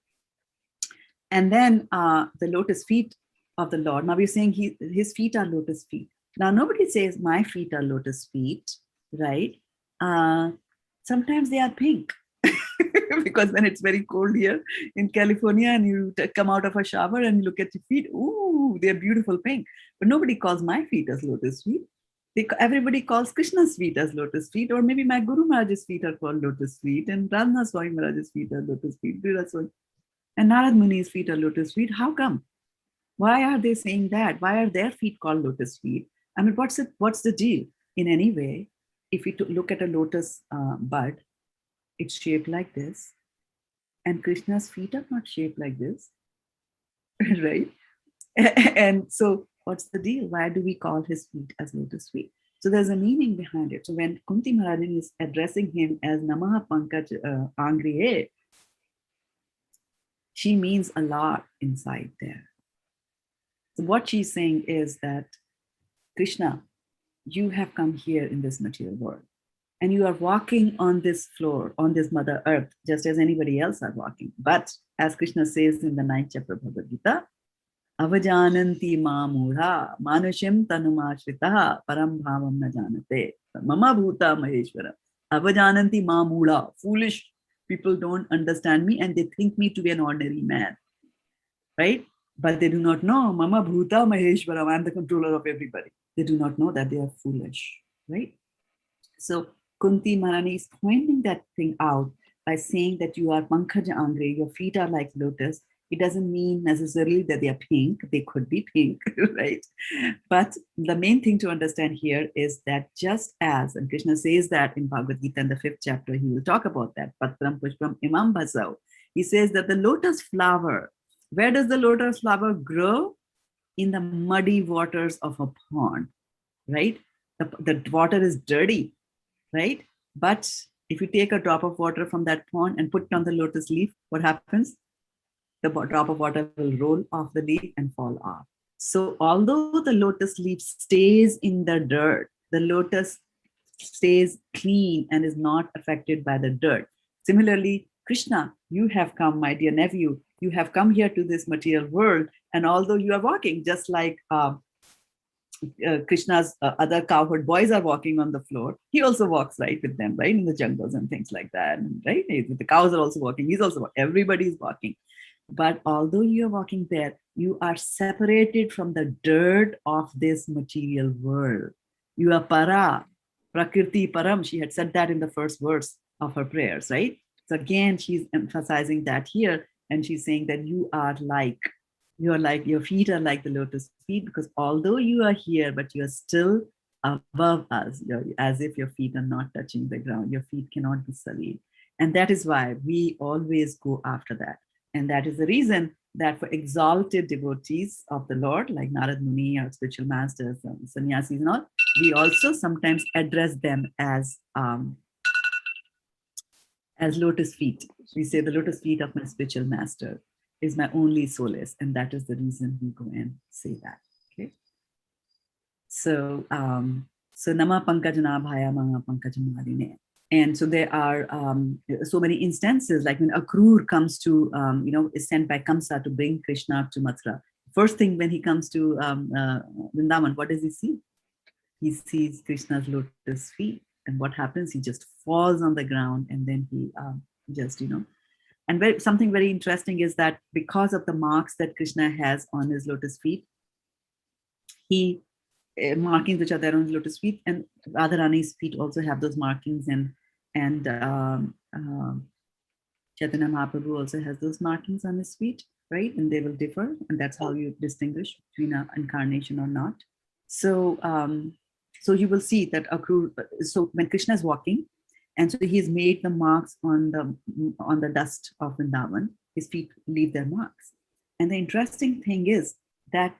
And then the lotus feet of the Lord. Now we're saying his feet are lotus feet. Now nobody says my feet are lotus feet, right? Sometimes they are pink. Because when it's very cold here in California and you come out of a shower and look at your feet, ooh, they're beautiful pink. But nobody calls my feet as lotus feet. Everybody calls Krishna's feet as lotus feet, or maybe my Guru Maharaj's feet are called lotus feet, and Radha Swami Maharaj's feet are lotus feet, and Narad Muni's feet are lotus feet. How come? Why are they saying that? Why are their feet called lotus feet? I mean, what's the deal? In any way, if you look at a lotus bud, it's shaped like this, and Krishna's feet are not shaped like this, right? And so what's the deal? Why do we call his feet as lotus feet? So there's a meaning behind it. So when Kunti Maharani is addressing him as Namaha Pankaj Angriye, she means a lot inside there. So what she's saying is that, Krishna, you have come here in this material world, and you are walking on this floor, on this Mother Earth, just as anybody else are walking. But as Krishna says in the 9th chapter of Bhagavad Gita, Avajananti mamudha manushim tanumashvitaha param bhavam na janate mama bhuta maheshwara. Avajananti mamudha. Foolish people don't understand me and they think me to be an ordinary man, right? But they do not know mama bhuta maheshwara. I'm the controller of everybody. They do not know that they are foolish, right? So Kunti Maharani is pointing that thing out by saying that you are Pankhaja Angre, your feet are like lotus. It doesn't mean necessarily that they are pink. They could be pink, right? But the main thing to understand here is that just as, and Krishna says that in Bhagavad Gita in the 5th chapter, he will talk about that, Patram Pushpam Imam Bhasau. He says that the lotus flower, where does the lotus flower grow? In the muddy waters of a pond, right? The water is dirty, right? But if you take a drop of water from that pond and put it on the lotus leaf, what happens? The drop of water will roll off the leaf and fall off. So although the lotus leaf stays in the dirt, the lotus stays clean and is not affected by the dirt. Similarly, Krishna, you have come, my dear nephew, you have come here to this material world, and although you are walking just like Krishna's other cowherd boys are walking on the floor, he also walks right with them, right, in the jungles and things like that, right? The cows are also walking, he's also walking, everybody's walking. But although you are walking there, you are separated from the dirt of this material world. You are para, prakriti param. She had said that in the first verse of her prayers, right? So again, she's emphasizing that here, and she's saying that your feet are like the lotus feet, because although you are here, but you are still above us, as if your feet are not touching the ground. Your feet cannot be sullied. And that is why we always go after that. And that is the reason that for exalted devotees of the Lord, like Narad Muni, our spiritual masters, sannyasis and all, we also sometimes address them as lotus feet. We say the lotus feet of my spiritual master is my only solace. And that is the reason we go and say that, okay? So, Nama Pankajana Bhaya Mama Pankajamarine. And so there are so many instances, like when Akrur comes to, is sent by Kamsa to bring Krishna up to Mathura. First thing when he comes to Vrindavan, what does he see? He sees Krishna's lotus feet. And what happens? He just falls on the ground, and then he and something very interesting is that because of the marks that Krishna has on his lotus feet, markings which are there on his lotus feet, and Radharani's feet also have those markings, and Chaitanya Mahaprabhu also has those markings on his feet, right? And they will differ, and that's how you distinguish between an incarnation or not. So, so you will see that Akrur. So when Krishna is walking, and so he's made the marks on the dust of Vrindavan, his feet leave their marks. And the interesting thing is that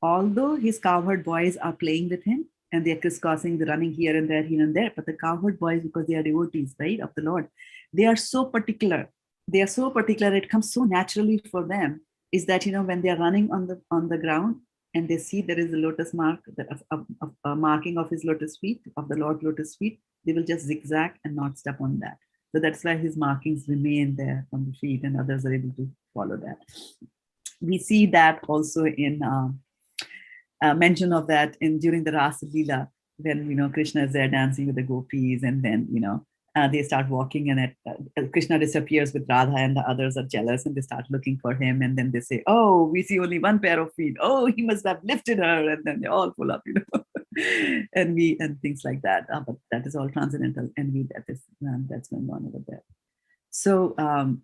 although his cowherd boys are playing with him, and they're crisscrossing, they're running here and there, but the cowherd boys, because they are devotees, right, of the Lord, they are so particular. They are so particular, it comes so naturally for them, is that, when they are running on the ground and they see there is a lotus mark, a marking of his lotus feet, of the Lord's lotus feet, they will just zigzag and not step on that. So that's why his markings remain there on the feet, and others are able to follow that. We see that also in mention of that during the Rasa Leela, when Krishna is there dancing with the gopis, and then they start walking, and Krishna disappears with Radha, and the others are jealous and they start looking for him, and then they say, "Oh, we see only one pair of feet. Oh, he must have lifted her," and then they all pull up. envy and things like that. But that is all transcendental envy that's going on over there. So, and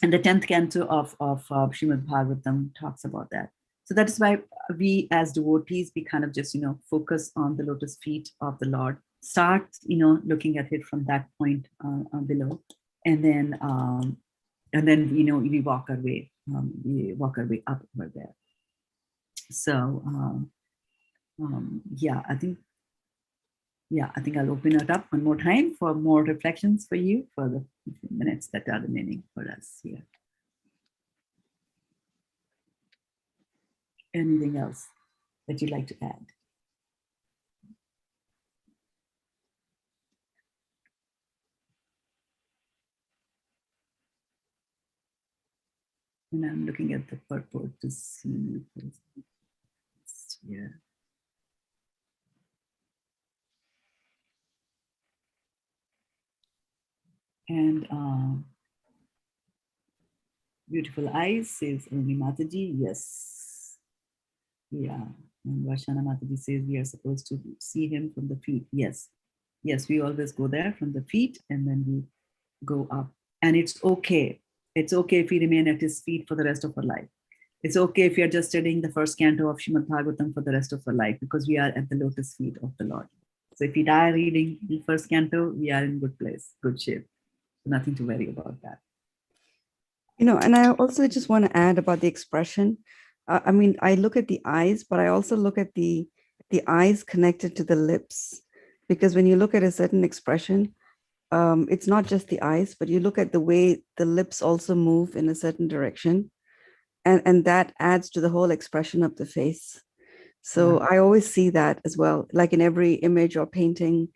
the 10th canto of Srimad Bhagavatam talks about that. So that is why we as devotees, we kind of just, focus on the lotus feet of the Lord, start, looking at it from that point below, and then, we walk our way up over there. So, I think I'll open it up one more time for more reflections for you for the minutes that are remaining for us here. Anything else that you'd like to add? And I'm looking at the purport to see here. And beautiful eyes, says only Mataji. Yes. Yeah. And Varshana Mataji says we are supposed to see him from the feet. Yes. Yes, we always go there from the feet and then we go up. And it's okay. It's okay if we remain at his feet for the rest of our life. It's okay if we are just studying the first canto of Srimad Bhagavatam for the rest of our life, because we are at the lotus feet of the Lord. So if we die reading the first canto, we are in good place, good shape. Nothing to worry about that. And I also just want to add about the expression. I look at the eyes, but I also look at the eyes connected to the lips, because when you look at a certain expression, it's not just the eyes, but you look at the way the lips also move in a certain direction, and that adds to the whole expression of the face. So I always see that as well, like in every image or painting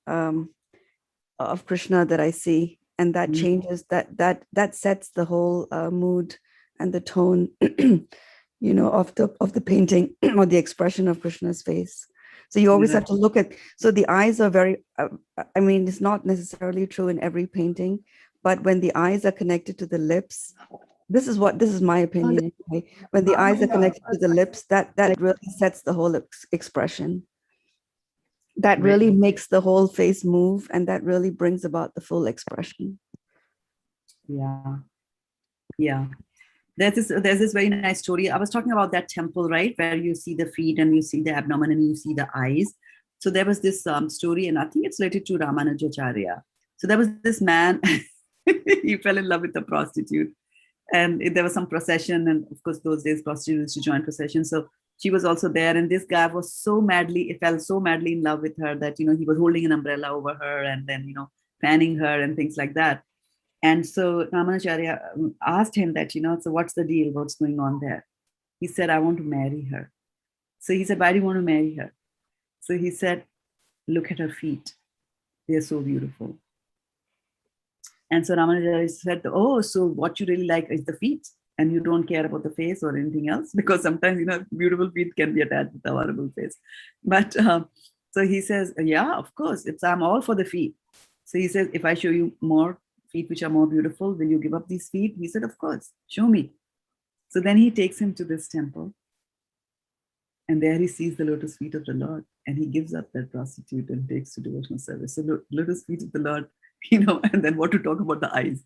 of Krishna that I see. And that changes, that sets the whole mood and the tone, of the painting or the expression of Krishna's face. So you always have to look at. So the eyes are very. It's not necessarily true in every painting, but when the eyes are connected to the lips, this is my opinion. Anyway. When the eyes are connected to the lips, that really sets the whole expression. That really makes the whole face move, and that really brings about the full expression. Yeah. There's this very nice story. I was talking about that temple, right, where you see the feet and you see the abdomen and you see the eyes. So there was this story, and I think it's related to Ramanujacharya. So there was this man, he fell in love with a prostitute, and there was some procession, and of course those days prostitutes used to join procession. So she was also there, and this guy was fell so madly in love with her that, he was holding an umbrella over her and then, fanning her and things like that. And so Ramanujacharya asked him that, so what's the deal? What's going on there? He said, I want to marry her. So he said, why do you want to marry her? So he said, look at her feet. They're so beautiful. And so Ramanujacharya said, oh, so what you really like is the feet, and you don't care about the face or anything else? Because sometimes, beautiful feet can be attached with a horrible face. But so he says, yeah, of course, I'm all for the feet. So he says, if I show you more feet which are more beautiful, will you give up these feet? He said, of course, show me. So then he takes him to this temple, and there he sees the lotus feet of the Lord, and he gives up that prostitute and takes to devotional service. So lotus feet of the Lord, and then what to talk about the eyes?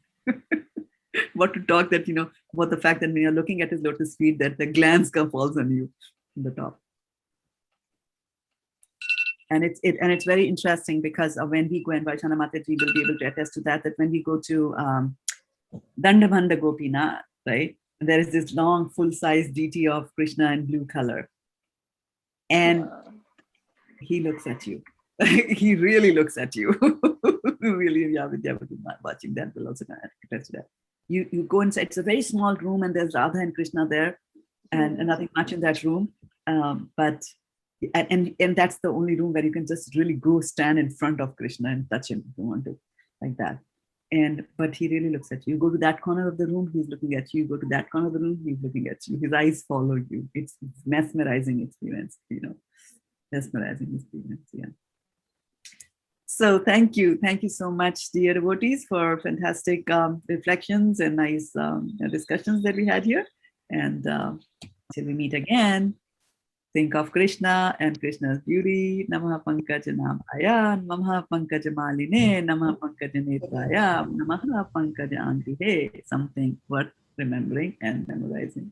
What to talk that, about the fact that when you're looking at his lotus feet, that the glance falls on you in the top. And it's very interesting, because when we go, and Vaishana Mataji will be able to attest to that when we go to Dandabhanda Gopinath, right? There is this long, full-size deity of Krishna in blue color. And he looks at you. He really looks at you. Really, Vidya watching that will also attest to that. You go inside, it's a very small room, and there's Radha and Krishna there, and nothing much in that room. But that's the only room where you can just really go stand in front of Krishna and touch him if you want to, like that. But he really looks at you. You go to that corner of the room, he's looking at you. You go to that corner of the room, he's looking at you. His eyes follow you. It's mesmerizing experience, mesmerizing experience. Yeah. So thank you so much, dear devotees, for fantastic reflections and nice discussions that we had here. And till we meet again, think of Krishna and Krishna's beauty. Namaha Pankajanabhaya, Namaha Pankajamalini, Namaha Pankajanetraya, Namaha Pankajantihe. Something worth remembering and memorizing.